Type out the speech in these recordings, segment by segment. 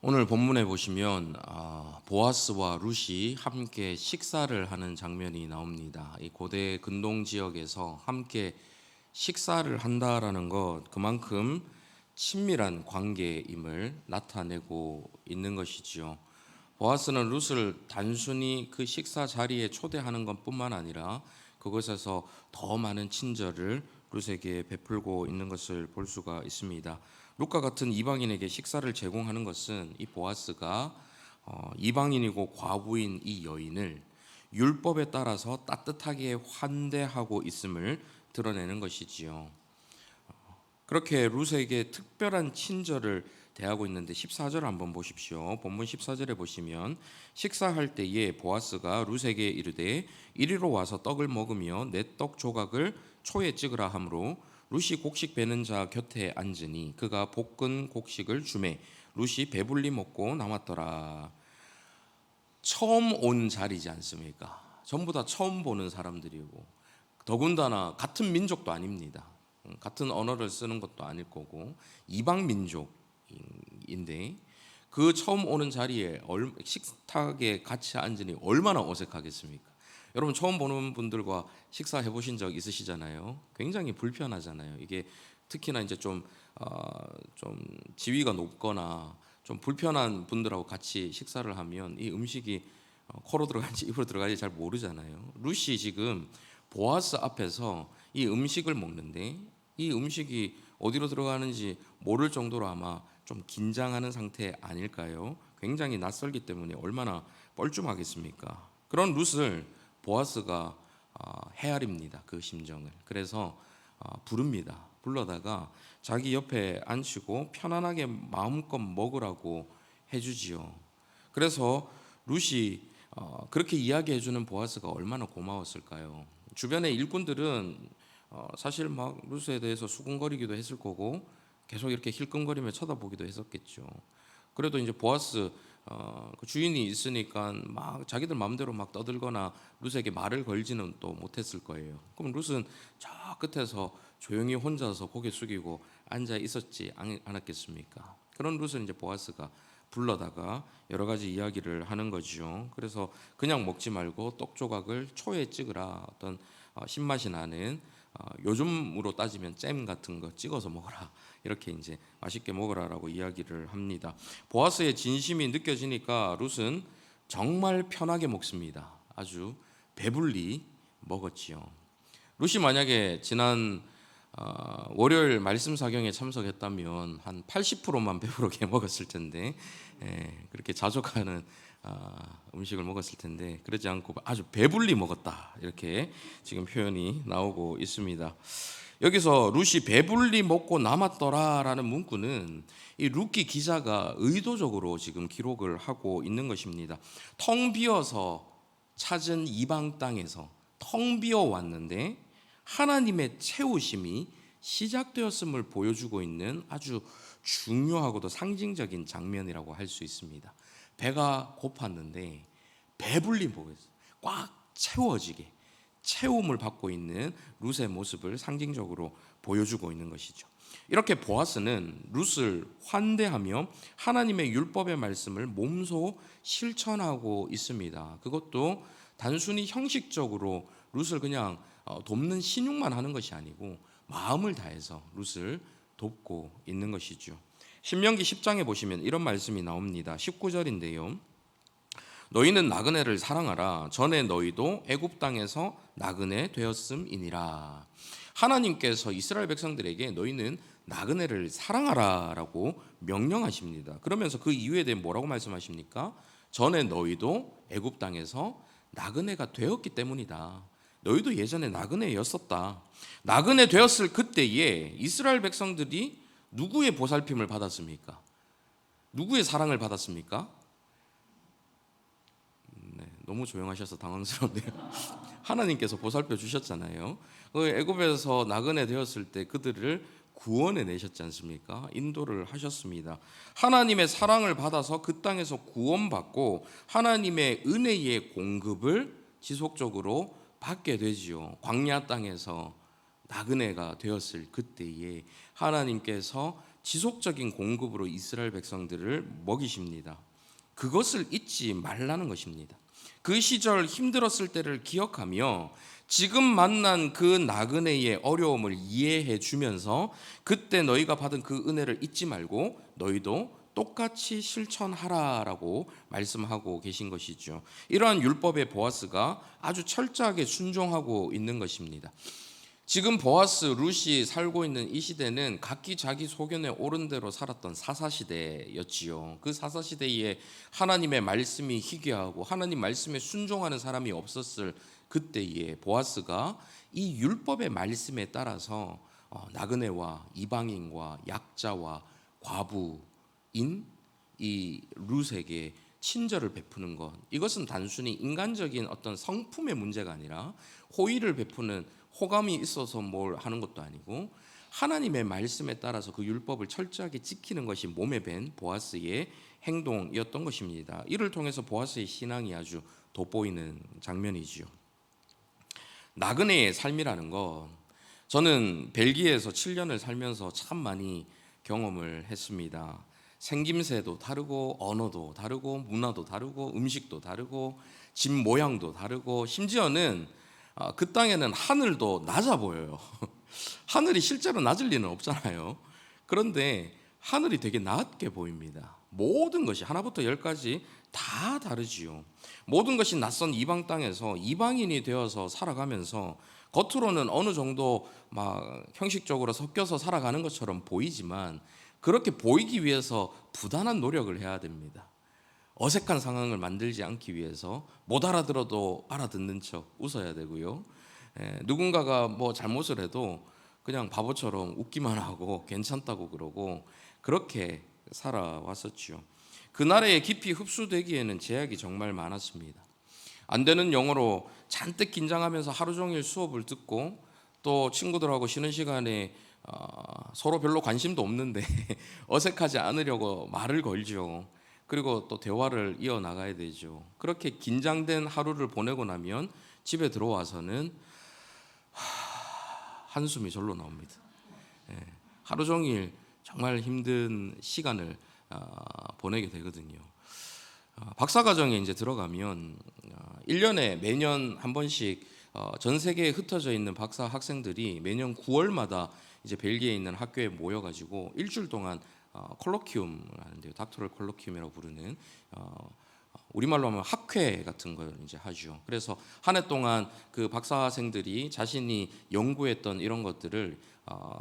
오늘 본문에 보시면 보아스와 룻이 함께 식사를 하는 장면이 나옵니다. 이 고대 근동 지역에서 함께 식사를 한다라는 것, 그만큼 친밀한 관계임을 나타내고 있는 것이지요. 보아스는 룻을 단순히 그 식사 자리에 초대하는 것뿐만 아니라 그곳에서 더 많은 친절을 룻에게 베풀고 있는 것을 볼 수가 있습니다. 룻과 같은 이방인에게 식사를 제공하는 것은 이 보아스가 이방인이고 과부인 이 여인을 율법에 따라서 따뜻하게 환대하고 있음을 드러내는 것이지요. 그렇게 룻에게 특별한 친절을 대하고 있는데 14절 한번 보십시오. 본문 14절에 보시면 식사할 때에 보아스가 룻에게 이르되 이리로 와서 떡을 먹으며 내 떡 조각을 초에 찍으라 하므로 룻이 곡식 베는 자 곁에 앉으니 그가 볶은 곡식을 주매 룻이 배불리 먹고 남았더라. 처음 온 자리지 않습니까? 전부 다 처음 보는 사람들이고 더군다나 같은 민족도 아닙니다. 같은 언어를 쓰는 것도 아닐 거고 이방 민족인데 그 처음 오는 자리에 식탁에 같이 앉으니 얼마나 어색하겠습니까? 여러분 처음 보는 분들과 식사해 보신 적 있으시잖아요. 굉장히 불편하잖아요. 이게 특히나 이제 좀 지위가 높거나 좀 불편한 분들하고 같이 식사를 하면 이 음식이 코로 들어갈지 입으로 들어갈지 잘 모르잖아요. 룻이 지금 보아스 앞에서 이 음식을 먹는데 이 음식이 어디로 들어가는지 모를 정도로 아마 좀 긴장하는 상태 아닐까요? 굉장히 낯설기 때문에 얼마나 뻘쭘하겠습니까? 그런 룻을 보아스가 헤아립니다. 그 심정을. 그래서 부릅니다. 불러다가 자기 옆에 앉히고 편안하게 마음껏 먹으라고 해주지요. 그래서 룻이 그렇게 이야기해주는 보아스가 얼마나 고마웠을까요? 주변의 일꾼들은 사실 막 룻에 대해서 수군거리기도 했을 거고 계속 이렇게 힐끔거리며 쳐다보기도 했었겠죠. 그래도 이제 보아스 그 주인이 있으니까 막 자기들 마음대로 막 떠들거나 룻에게 말을 걸지는 또 못했을 거예요. 그럼 룻은 저 끝에서 조용히 혼자서 고개 숙이고 앉아 있었지 않았겠습니까? 그런 룻을 이제 보아스가 불러다가 여러 가지 이야기를 하는 거죠. 그래서 그냥 먹지 말고 떡 조각을 초에 찍으라. 어떤 신맛이 나는 요즘으로 따지면 잼 같은 거 찍어서 먹어라. 이렇게 이제 맛있게 먹으라라고 이야기를 합니다. 보아스의 진심이 느껴지니까 룻은 정말 편하게 먹습니다. 아주 배불리 먹었지요. 룻이 만약에 지난 월요일 말씀 사경에 참석했다면 한 80%만 배부르게 먹었을 텐데 그렇게 자족하는 음식을 먹었을 텐데 그러지 않고 아주 배불리 먹었다 이렇게 지금 표현이 나오고 있습니다. 여기서 룻이 배불리 먹고 남았더라라는 문구는 이 룻기 기자가 의도적으로 지금 기록을 하고 있는 것입니다. 텅 비어서 찾은 이방 땅에서 텅 비어 왔는데 하나님의 채우심이 시작되었음을 보여주고 있는 아주 중요하고도 상징적인 장면이라고 할 수 있습니다. 배가 고팠는데 배불리 먹었어요. 꽉 채워지게 채움을 받고 있는 룻의 모습을 상징적으로 보여주고 있는 것이죠. 이렇게 보아스는 룻을 환대하며 하나님의 율법의 말씀을 몸소 실천하고 있습니다. 그것도 단순히 형식적으로 룻을 그냥 돕는 신용만 하는 것이 아니고 마음을 다해서 룻을 돕고 있는 것이죠. 신명기 10장에 보시면 이런 말씀이 나옵니다. 19절인데요. 너희는 나그네를 사랑하라. 전에 너희도 애굽 땅에서 나그네 되었음이니라. 하나님께서 이스라엘 백성들에게 너희는 나그네를 사랑하라라고 명령하십니다. 그러면서 그 이유에 대해 뭐라고 말씀하십니까? 전에 너희도 애굽 땅에서 나그네가 되었기 때문이다. 너희도 예전에 나그네였었다. 나그네 되었을 그때에 이스라엘 백성들이 누구의 보살핌을 받았습니까? 누구의 사랑을 받았습니까? 네, 너무 조용하셔서 당황스럽네요. 하나님께서 보살펴 주셨잖아요. 애굽에서 나그네 되었을 때 그들을 구원해 내셨지 않습니까? 인도를 하셨습니다. 하나님의 사랑을 받아서 그 땅에서 구원받고 하나님의 은혜의 공급을 지속적으로 받게 되지요. 광야 땅에서 나그네가 되었을 그때에 하나님께서 지속적인 공급으로 이스라엘 백성들을 먹이십니다. 그것을 잊지 말라는 것입니다. 그 시절 힘들었을 때를 기억하며 지금 만난 그 나그네의 어려움을 이해해 주면서 그때 너희가 받은 그 은혜를 잊지 말고 너희도 똑같이 실천하라라고 말씀하고 계신 것이죠. 이러한 율법의 보아스가 아주 철저하게 순종하고 있는 것입니다. 지금 보아스, 룻이 살고 있는 이 시대는 각기 자기 소견에 옳은 대로 살았던 사사시대였지요. 그 사사시대에 하나님의 말씀이 희귀하고 하나님 말씀에 순종하는 사람이 없었을 그때에 보아스가 이 율법의 말씀에 따라서 나그네와 이방인과 약자와 과부인 이 룻에게 친절을 베푸는 것, 이것은 단순히 인간적인 어떤 성품의 문제가 아니라 호의를 베푸는 호감이 있어서 뭘 하는 것도 아니고 하나님의 말씀에 따라서 그 율법을 철저하게 지키는 것이 몸에 밴 보아스의 행동이었던 것입니다. 이를 통해서 보아스의 신앙이 아주 돋보이는 장면이지요. 나그네의 삶이라는 것, 저는 벨기에에서 7년을 살면서 참 많이 경험을 했습니다. 생김새도 다르고 언어도 다르고 문화도 다르고 음식도 다르고 집 모양도 다르고 심지어는 그 땅에는 하늘도 낮아 보여요. 하늘이 실제로 낮을 리는 없잖아요. 그런데 하늘이 되게 낮게 보입니다. 모든 것이 하나부터 열까지 다 다르지요. 모든 것이 낯선 이방 땅에서 이방인이 되어서 살아가면서 겉으로는 어느 정도 막 형식적으로 섞여서 살아가는 것처럼 보이지만 그렇게 보이기 위해서 부단한 노력을 해야 됩니다. 어색한 상황을 만들지 않기 위해서 못 알아들어도 알아듣는 척 웃어야 되고요. 누군가가 뭐 잘못을 해도 그냥 바보처럼 웃기만 하고 괜찮다고 그러고 그렇게 살아왔었죠. 그 나라에 깊이 흡수되기에는 제약이 정말 많았습니다. 안 되는 영어로 잔뜩 긴장하면서 하루 종일 수업을 듣고 또 친구들하고 쉬는 시간에 서로 별로 관심도 없는데 어색하지 않으려고 말을 걸죠. 그리고 또 대화를 이어나가야 되죠. 그렇게 긴장된 하루를 보내고 나면 집에 들어와서는 한숨이 절로 나옵니다. 하루 종일 정말 힘든 시간을 보내게 되거든요. 박사과정에 이제 들어가면 1년에 매년 한 번씩 전 세계에 흩어져 있는 박사 학생들이 매년 9월마다 이제 벨기에에 있는 학교에 모여가지고 일주일 동안 콜로키움을 하는데요. 닥터럴 콜로키움이라고 부르는 우리말로 하면 학회 같은 걸 이제 하죠. 그래서 한 해 동안 그 박사생들이 자신이 연구했던 이런 것들을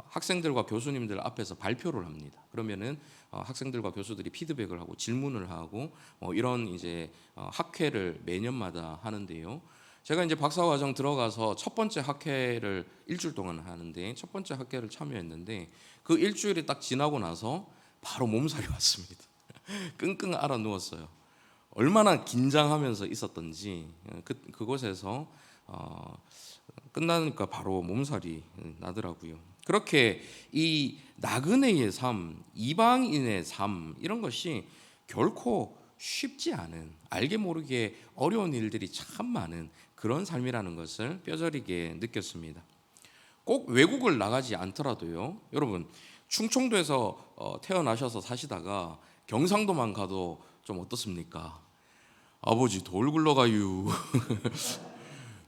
학생들과 교수님들 앞에서 발표를 합니다. 그러면은 학생들과 교수들이 피드백을 하고 질문을 하고 이런 이제 학회를 매년마다 하는데요. 제가 이제 박사과정 들어가서 첫 번째 학회를 일주일 동안 하는데 첫 번째 학회를 참여했는데 그 일주일이 딱 지나고 나서 바로 몸살이 왔습니다. 끙끙 앓아 누웠어요. 얼마나 긴장하면서 있었던지 그곳에서 끝나니까 바로 몸살이 나더라고요. 그렇게 이 나그네의 삶, 이방인의 삶 이런 것이 결코 쉽지 않은, 알게 모르게 어려운 일들이 참 많은 그런 삶이라는 것을 뼈저리게 느꼈습니다. 꼭 외국을 나가지 않더라도요. 여러분 충청도에서 태어나셔서 사시다가 경상도만 가도 좀 어떻습니까? 아버지 돌 굴러가유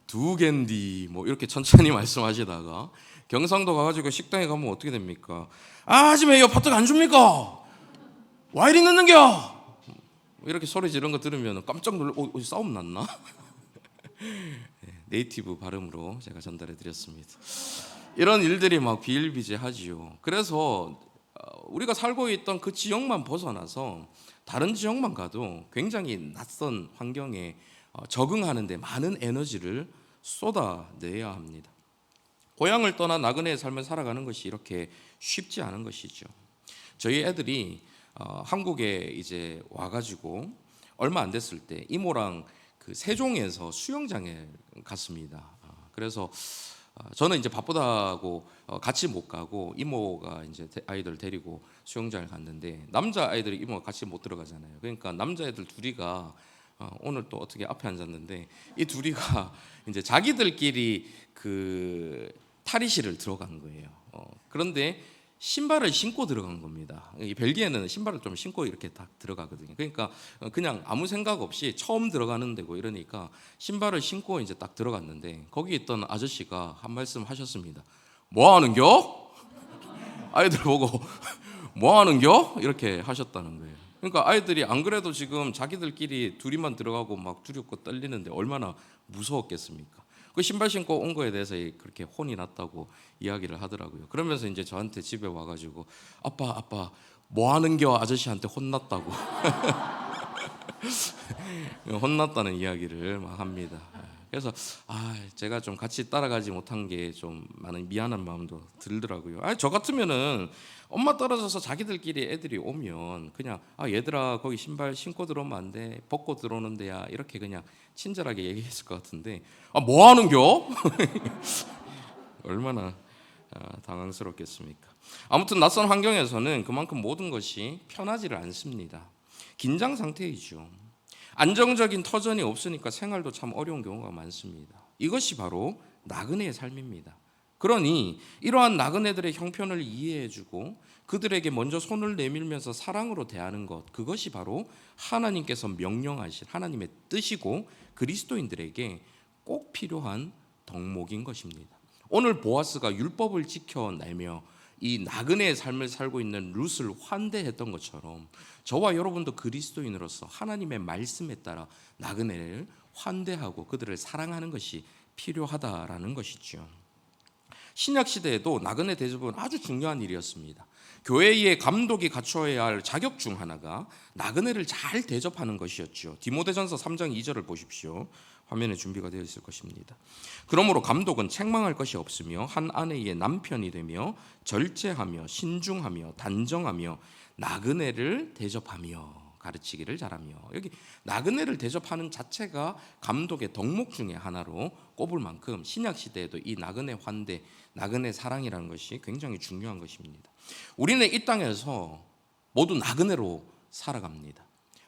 두 갠디 뭐 이렇게 천천히 말씀하시다가 경상도 가가지고 식당에 가면 어떻게 됩니까? 아줌마 이거 버떡 안 줍니까? 와 이리 늦는겨? 이렇게 소리 지른 거 들으면 깜짝 놀라 싸움 났나? 네이티브 발음으로 제가 전달해 드렸습니다. 이런 일들이 막 비일비재하지요. 그래서 우리가 살고 있던 그 지역만 벗어나서 다른 지역만 가도 굉장히 낯선 환경에 적응하는 데 많은 에너지를 쏟아내야 합니다. 고향을 떠나 나그네의 삶을 살아가는 것이 이렇게 쉽지 않은 것이죠. 저희 애들이 한국에 이제 와가지고 얼마 안 됐을 때 이모랑 그 세종에서 수영장에 갔습니다. 그래서 저는 이제 바쁘다고 같이 못 가고 이모가 이제 아이들 데리고 수영장을 갔는데 남자 아이들이 이모가 같이 못 들어가잖아요. 그러니까 남자애들 둘이가 오늘 또 어떻게 앞에 앉았는데 이 둘이가 이제 자기들끼리 그 탈의실을 들어간 거예요. 그런데 신발을 신고 들어간 겁니다. 이 벨기에는 신발을 좀 신고 이렇게 딱 들어가거든요. 그러니까 그냥 아무 생각 없이 처음 들어가는 데고 이러니까 신발을 신고 이제 딱 들어갔는데 거기 있던 아저씨가 한 말씀 하셨습니다. 뭐 하는겨? 아이들 보고 뭐 하는겨? 이렇게 하셨다는 거예요. 그러니까 아이들이 안 그래도 지금 자기들끼리 둘이만 들어가고 막 두렵고 떨리는데 얼마나 무서웠겠습니까? 그 신발 신고 온 거에 대해서 그렇게 혼이 났다고 이야기를 하더라고요. 그러면서 이제 저한테 집에 와가지고 아빠 뭐 하는겨 아저씨한테 혼났다고 혼났다는 이야기를 막 합니다. 그래서 제가 좀 같이 따라가지 못한 게 좀 많은 미안한 마음도 들더라고요. 저 같으면은 엄마 떨어져서 자기들끼리 애들이 오면 그냥 얘들아 거기 신발 신고 들어오면 안 돼, 벗고 들어오는 데야, 이렇게 그냥 친절하게 얘기했을 것 같은데 뭐 하는겨? 얼마나 당황스럽겠습니까? 아무튼 낯선 환경에서는 그만큼 모든 것이 편하지를 않습니다. 긴장 상태이죠. 안정적인 터전이 없으니까 생활도 참 어려운 경우가 많습니다. 이것이 바로 나그네의 삶입니다. 그러니 이러한 나그네들의 형편을 이해해주고 그들에게 먼저 손을 내밀면서 사랑으로 대하는 것, 그것이 바로 하나님께서 명령하신 하나님의 뜻이고 그리스도인들에게 꼭 필요한 덕목인 것입니다. 오늘 보아스가 율법을 지켜내며 이 나그네의 삶을 살고 있는 룻을 환대했던 것처럼 저와 여러분도 그리스도인으로서 하나님의 말씀에 따라 나그네를 환대하고 그들을 사랑하는 것이 필요하다라는 것이죠. 신약 시대에도 나그네 대접은 아주 중요한 일이었습니다. 교회의 감독이 갖춰야 할 자격 중 하나가 나그네를 잘 대접하는 것이었죠. 디모데전서 3장 2절을 보십시오. 화면에 준비가 되어 있을 것입니다. 그러므로 감독은 책망할 것이 없으며 한 아내의 남편이 되며 절제하며 신중하며 단정하며 나그네를 대접하며 가르치기를 잘하며, 여기 나그네를 대접하는 자체가 감독의 덕목 중에 하나로 꼽을 만큼 신약 시대에도 이 나그네 환대, 나그네 사랑이라는 것이 굉장히 중요한 것입니다. 우리는 이 땅에서 모두 나그네로 살아갑니다.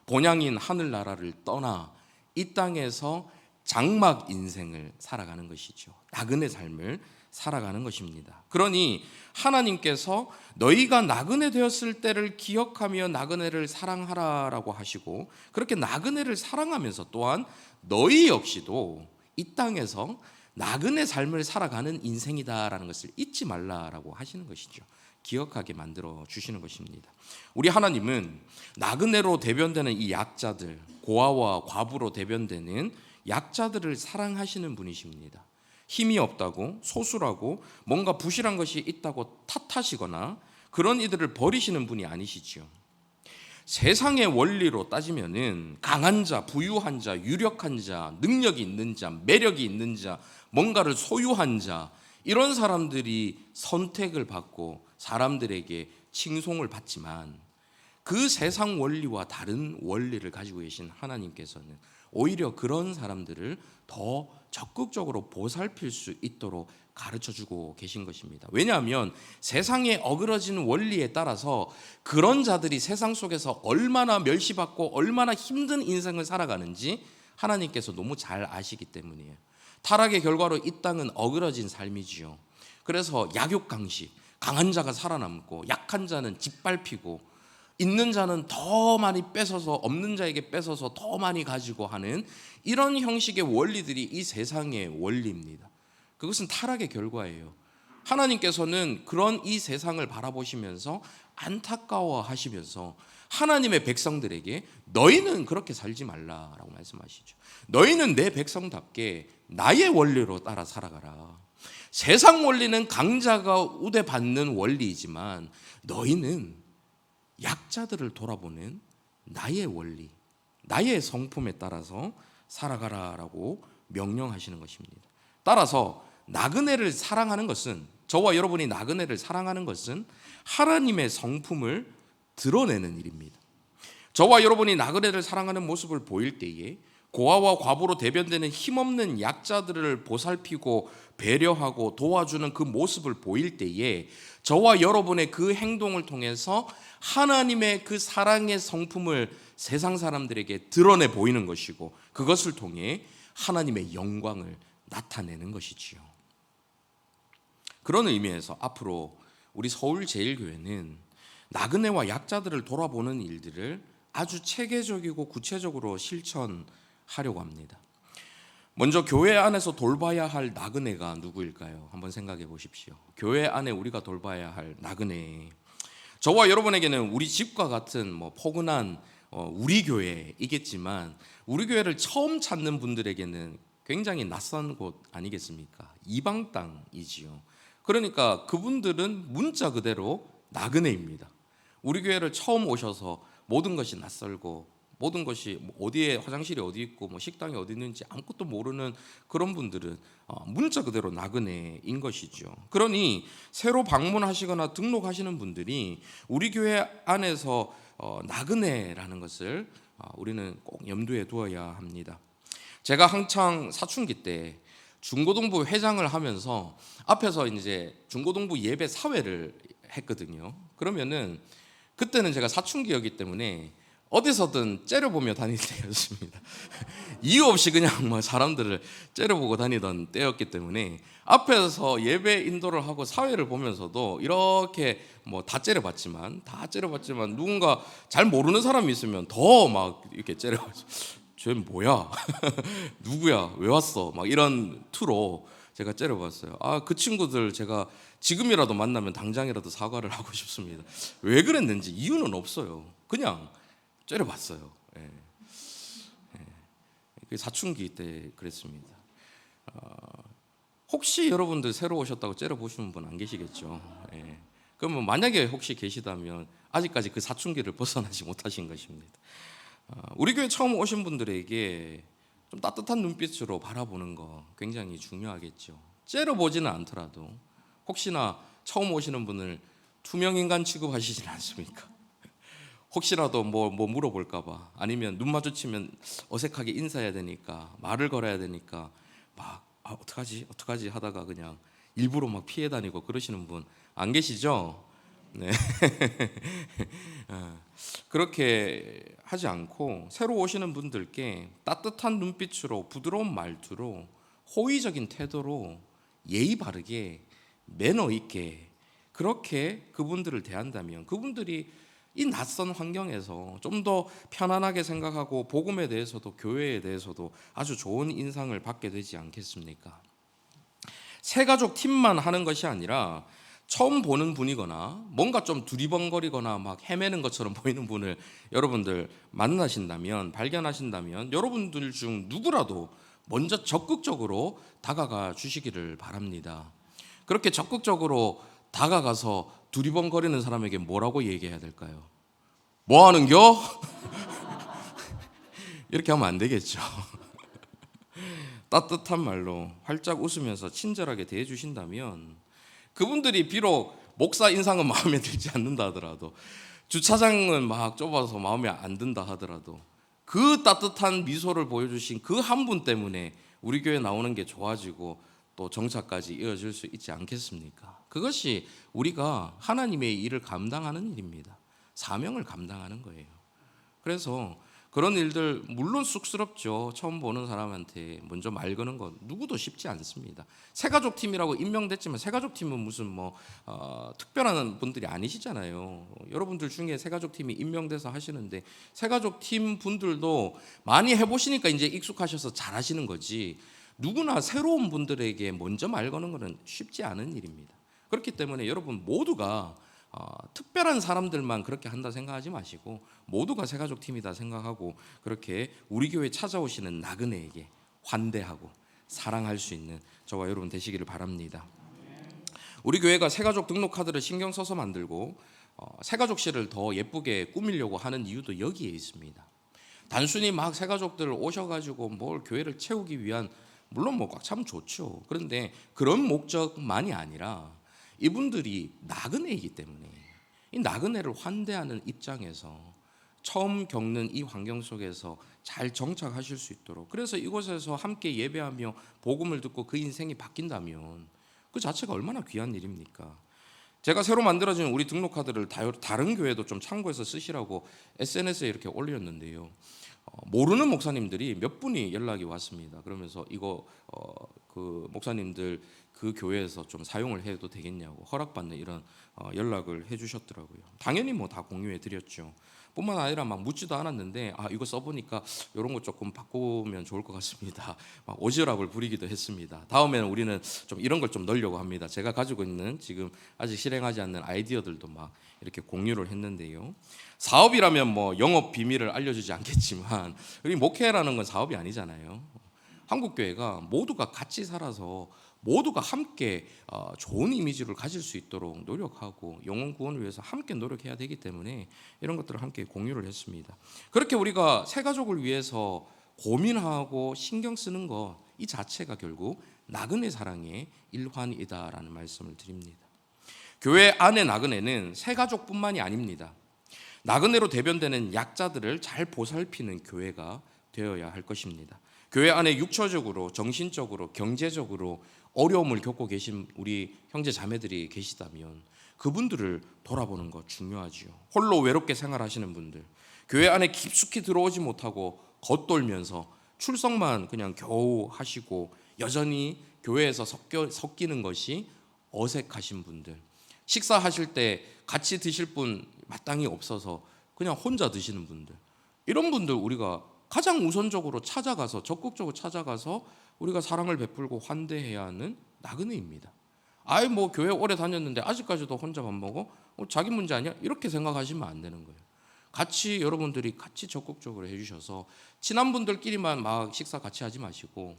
본향인 하늘나라를 떠나 이 땅에서 장막 인생을 살아가는 것이죠. 나그네 삶을 살아가는 것입니다. 그러니 하나님께서 너희가 나그네 되었을 때를 기억하며 나그네를 사랑하라라고 하시고, 그렇게 나그네를 사랑하면서 또한 너희 역시도 이 땅에서 나그네 삶을 살아가는 인생이다라는 것을 잊지 말라라고 하시는 것이죠. 기억하게 만들어 주시는 것입니다. 우리 하나님은 나그네로 대변되는 이 약자들, 고아와 과부로 대변되는 약자들을 사랑하시는 분이십니다. 힘이 없다고, 소수라고, 뭔가 부실한 것이 있다고 탓하시거나 그런 이들을 버리시는 분이 아니시지요. 세상의 원리로 따지면은 강한 자, 부유한 자, 유력한 자, 능력이 있는 자, 매력이 있는 자, 뭔가를 소유한 자, 이런 사람들이 선택을 받고 사람들에게 칭송을 받지만, 그 세상 원리와 다른 원리를 가지고 계신 하나님께서는 오히려 그런 사람들을 더 적극적으로 보살필 수 있도록 가르쳐주고 계신 것입니다. 왜냐하면 세상에 어그러진 원리에 따라서 그런 자들이 세상 속에서 얼마나 멸시받고 얼마나 힘든 인생을 살아가는지 하나님께서 너무 잘 아시기 때문이에요. 타락의 결과로 이 땅은 어그러진 삶이지요. 그래서 약육강식, 강한 자가 살아남고 약한 자는 짓밟히고 있는 자는 더 많이 뺏어서 없는 자에게 뺏어서 더 많이 가지고 하는 이런 형식의 원리들이 이 세상의 원리입니다. 그것은 타락의 결과예요. 하나님께서는 그런 이 세상을 바라보시면서 안타까워 하시면서 하나님의 백성들에게 너희는 그렇게 살지 말라라고 말씀하시죠. 너희는 내 백성답게 나의 원리로 따라 살아가라. 세상 원리는 강자가 우대받는 원리이지만 너희는 약자들을 돌아보는 나의 원리, 나의 성품에 따라서 살아가라라고 명령하시는 것입니다. 따라서 나그네를 사랑하는 것은, 저와 여러분이 나그네를 사랑하는 것은 하나님의 성품을 드러내는 일입니다. 저와 여러분이 나그네를 사랑하는 모습을 보일 때에 고아와 과부로 대변되는 힘없는 약자들을 보살피고 배려하고 도와주는 그 모습을 보일 때에 저와 여러분의 그 행동을 통해서 하나님의 그 사랑의 성품을 세상 사람들에게 드러내 보이는 것이고, 그것을 통해 하나님의 영광을 나타내는 것이지요. 그런 의미에서 앞으로 우리 서울제일교회는 나그네와 약자들을 돌아보는 일들을 아주 체계적이고 구체적으로 실천하려고 합니다. 먼저 교회 안에서 돌봐야 할 나그네가 누구일까요? 한번 생각해 보십시오. 교회 안에 우리가 돌봐야 할 나그네. 저와 여러분에게는 우리 집과 같은 포근한 우리 교회이겠지만 우리 교회를 처음 찾는 분들에게는 굉장히 낯선 곳 아니겠습니까? 이방 땅이지요. 그러니까 그분들은 문자 그대로 나그네입니다. 우리 교회를 처음 오셔서 모든 것이 낯설고 모든 것이 어디에 화장실이 어디 있고 식당이 어디 있는지 아무것도 모르는 그런 분들은 문자 그대로 나그네인 것이죠. 그러니 새로 방문하시거나 등록하시는 분들이 우리 교회 안에서 나그네라는 것을 우리는 꼭 염두에 두어야 합니다. 제가 한창 사춘기 때 중고등부 회장을 하면서 앞에서 이제 중고등부 예배 사회를 했거든요. 그러면은 그때는 제가 사춘기였기 때문에 어디서든 째려보며 다닐 때였습니다. 이유 없이 그냥 사람들을 째려보고 다니던 때였기 때문에 앞에서 예배 인도를 하고 사회를 보면서도 이렇게 다 째려봤지만 누군가 잘 모르는 사람이 있으면 더 막 이렇게 째려봤죠. 쟤 뭐야? 누구야? 왜 왔어? 막 이런 투로 제가 째려봤어요. 그 친구들 제가 지금이라도 만나면 당장이라도 사과를 하고 싶습니다. 왜 그랬는지 이유는 없어요. 그냥 째려봤어요. 사춘기 때 그랬습니다. 혹시 여러분들 새로 오셨다고 째려보시는 분 안 계시겠죠? 그러면 만약에 혹시 계시다면 아직까지 그 사춘기를 벗어나지 못하신 것입니다. 우리 교회 처음 오신 분들에게 좀 따뜻한 눈빛으로 바라보는 거 굉장히 중요하겠죠. 째려보지는 않더라도 혹시나 처음 오시는 분을 투명인간 취급하시진 않습니까? 혹시라도 뭐 물어볼까 봐, 아니면 눈 마주치면 어색하게 인사해야 되니까 말을 걸어야 되니까 막 어떡하지 하다가 그냥 일부러 막 피해 다니고 그러시는 분 안 계시죠? 네. 그렇게 하지 않고 새로 오시는 분들께 따뜻한 눈빛으로 부드러운 말투로 호의적인 태도로 예의 바르게 매너 있게 그렇게 그분들을 대한다면 그분들이 이 낯선 환경에서 좀 더 편안하게 생각하고 복음에 대해서도 교회에 대해서도 아주 좋은 인상을 받게 되지 않겠습니까? 새가족 팀만 하는 것이 아니라 처음 보는 분이거나 뭔가 좀 두리번거리거나 막 헤매는 것처럼 보이는 분을 여러분들 만나신다면, 발견하신다면 여러분들 중 누구라도 먼저 적극적으로 다가가 주시기를 바랍니다. 그렇게 적극적으로 다가가서 두리번거리는 사람에게 뭐라고 얘기해야 될까요? 뭐 하는겨? 이렇게 하면 안 되겠죠. 따뜻한 말로 활짝 웃으면서 친절하게 대해 주신다면 그분들이 비록 목사 인상은 마음에 들지 않는다 하더라도, 주차장은 막 좁아서 마음에 안 든다 하더라도 그 따뜻한 미소를 보여주신 그 한 분 때문에 우리 교회 나오는 게 좋아지고 또 정착까지 이어질 수 있지 않겠습니까? 그것이 우리가 하나님의 일을 감당하는 일입니다. 사명을 감당하는 거예요. 그래서 그런 일들 물론 쑥스럽죠. 처음 보는 사람한테 먼저 말 거는 건 누구도 쉽지 않습니다. 새가족 팀이라고 임명됐지만 새가족 팀은 무슨 특별한 분들이 아니시잖아요. 여러분들 중에 새가족 팀이 임명돼서 하시는데 새가족 팀 분들도 많이 해보시니까 이제 익숙하셔서 잘하시는 거지, 누구나 새로운 분들에게 먼저 말 거는 것은 쉽지 않은 일입니다. 그렇기 때문에 여러분 모두가 특별한 사람들만 그렇게 한다 생각하지 마시고 모두가 새가족 팀이다 생각하고 그렇게 우리 교회 찾아오시는 나그네에게 환대하고 사랑할 수 있는 저와 여러분 되시기를 바랍니다. 우리 교회가 새가족 등록 카드를 신경 써서 만들고 새가족실을 더 예쁘게 꾸미려고 하는 이유도 여기에 있습니다. 단순히 막 새가족들 오셔가지고 뭘 교회를 채우기 위한, 물론 꽉 차면 좋죠. 그런데 그런 목적만이 아니라 이분들이 나그네이기 때문에 이 나그네를 환대하는 입장에서 처음 겪는 이 환경 속에서 잘 정착하실 수 있도록, 그래서 이곳에서 함께 예배하며 복음을 듣고 그 인생이 바뀐다면 그 자체가 얼마나 귀한 일입니까? 제가 새로 만들어진 우리 등록카드를 다른 교회도 좀 참고해서 쓰시라고 SNS에 이렇게 올렸는데요. 모르는 목사님들이 몇 분이 연락이 왔습니다. 그러면서 이거 그 목사님들 그 교회에서 좀 사용을 해도 되겠냐고 허락받는 이런 연락을 해주셨더라고요. 당연히 뭐 다 공유해 드렸죠. 뿐만 아니라 막 묻지도 않았는데 이거 써보니까 이런 거 조금 바꾸면 좋을 것 같습니다. 막 오지랖을 부리기도 했습니다. 다음에는 우리는 좀 이런 걸 좀 넣으려고 합니다. 제가 가지고 있는 지금 아직 실행하지 않는 아이디어들도 막 이렇게 공유를 했는데요. 사업이라면 뭐 영업 비밀을 알려주지 않겠지만 우리 목회라는 건 사업이 아니잖아요. 한국교회가 모두가 같이 살아서 모두가 함께 좋은 이미지를 가질 수 있도록 노력하고 영혼 구원을 위해서 함께 노력해야 되기 때문에 이런 것들을 함께 공유를 했습니다. 그렇게 우리가 새 가족을 위해서 고민하고 신경 쓰는 것 이 자체가 결국 나그네 사랑의 일환이다라는 말씀을 드립니다. 교회 안의 나그네는 새 가족뿐만이 아닙니다. 나그네로 대변되는 약자들을 잘 보살피는 교회가 되어야 할 것입니다. 교회 안에 육체적으로, 정신적으로, 경제적으로 어려움을 겪고 계신 우리 형제 자매들이 계시다면 그분들을 돌아보는 것 중요하지요. 홀로 외롭게 생활하시는 분들, 교회 안에 깊숙이 들어오지 못하고 겉돌면서 출석만 그냥 겨우 하시고 여전히 교회에서 섞이는 것이 어색하신 분들, 식사하실 때 같이 드실 분 마땅히 없어서 그냥 혼자 드시는 분들, 이런 분들 우리가 가장 우선적으로 찾아가서 적극적으로 찾아가서 우리가 사랑을 베풀고 환대해야 하는 나그네입니다. 뭐 교회 오래 다녔는데 아직까지도 혼자 밥 먹어? 자기 문제 아니야? 이렇게 생각하시면 안 되는 거예요. 같이 여러분들이 같이 적극적으로 해주셔서 친한 분들끼리만 막 식사 같이 하지 마시고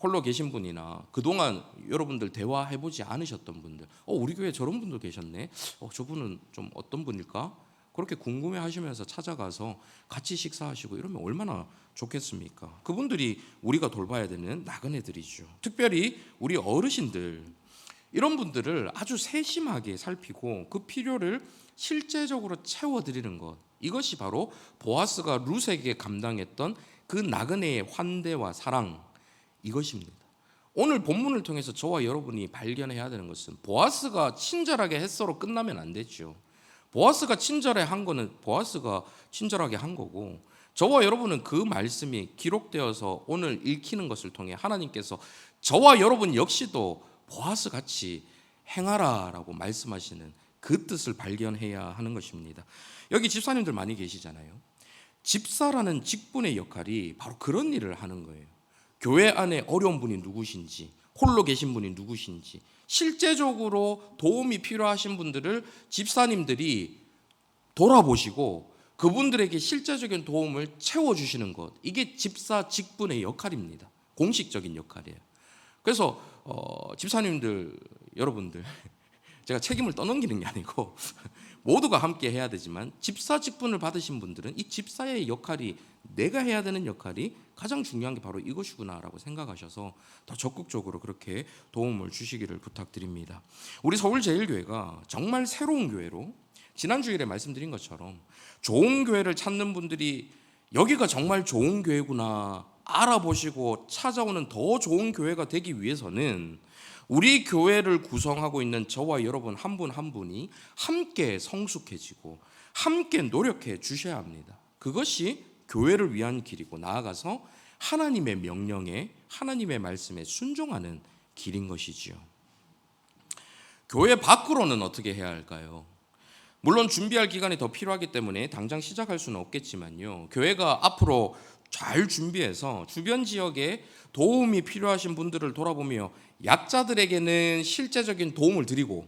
홀로 계신 분이나 그동안 여러분들 대화해보지 않으셨던 분들, 우리 교회에 저런 분도 계셨네, 저분은 좀 어떤 분일까? 그렇게 궁금해하시면서 찾아가서 같이 식사하시고 이러면 얼마나 좋겠습니까? 그분들이 우리가 돌봐야 되는 나그네들이죠. 특별히 우리 어르신들, 이런 분들을 아주 세심하게 살피고 그 필요를 실제적으로 채워드리는 것, 이것이 바로 보아스가 룻에게 감당했던 그 나그네의 환대와 사랑, 이것입니다. 오늘 본문을 통해서 저와 여러분이 발견해야 되는 것은 보아스가 친절하게 했어로 끝나면 안 되죠. 보아스가 친절해 한 거는 보아스가 친절하게 한 거고, 저와 여러분은 그 말씀이 기록되어서 오늘 읽히는 것을 통해 하나님께서 저와 여러분 역시도 보아스 같이 행하라라고 말씀하시는 그 뜻을 발견해야 하는 것입니다. 여기 집사님들 많이 계시잖아요. 집사라는 직분의 역할이 바로 그런 일을 하는 거예요. 교회 안에 어려운 분이 누구신지, 홀로 계신 분이 누구신지, 실제적으로 도움이 필요하신 분들을 집사님들이 돌아보시고 그분들에게 실제적인 도움을 채워주시는 것, 이게 집사 직분의 역할입니다. 공식적인 역할이에요. 그래서 집사님들 여러분들, 제가 책임을 떠넘기는 게 아니고 모두가 함께 해야 되지만 집사 직분을 받으신 분들은 이 집사의 역할이, 내가 해야 되는 역할이 가장 중요한 게 바로 이것이구나라고 생각하셔서 더 적극적으로 그렇게 도움을 주시기를 부탁드립니다. 우리 서울제일교회가 정말 새로운 교회로, 지난 주일에 말씀드린 것처럼 좋은 교회를 찾는 분들이 여기가 정말 좋은 교회구나 알아보시고 찾아오는 더 좋은 교회가 되기 위해서는 우리 교회를 구성하고 있는 저와 여러분 한 분 한 분이 함께 성숙해지고 함께 노력해 주셔야 합니다. 그것이 교회를 위한 길이고, 나아가서 하나님의 명령에, 하나님의 말씀에 순종하는 길인 것이지요. 교회 밖으로는 어떻게 해야 할까요? 물론 준비할 기간이 더 필요하기 때문에 당장 시작할 수는 없겠지만요, 교회가 앞으로 잘 준비해서 주변 지역에 도움이 필요하신 분들을 돌아보며 약자들에게는 실제적인 도움을 드리고,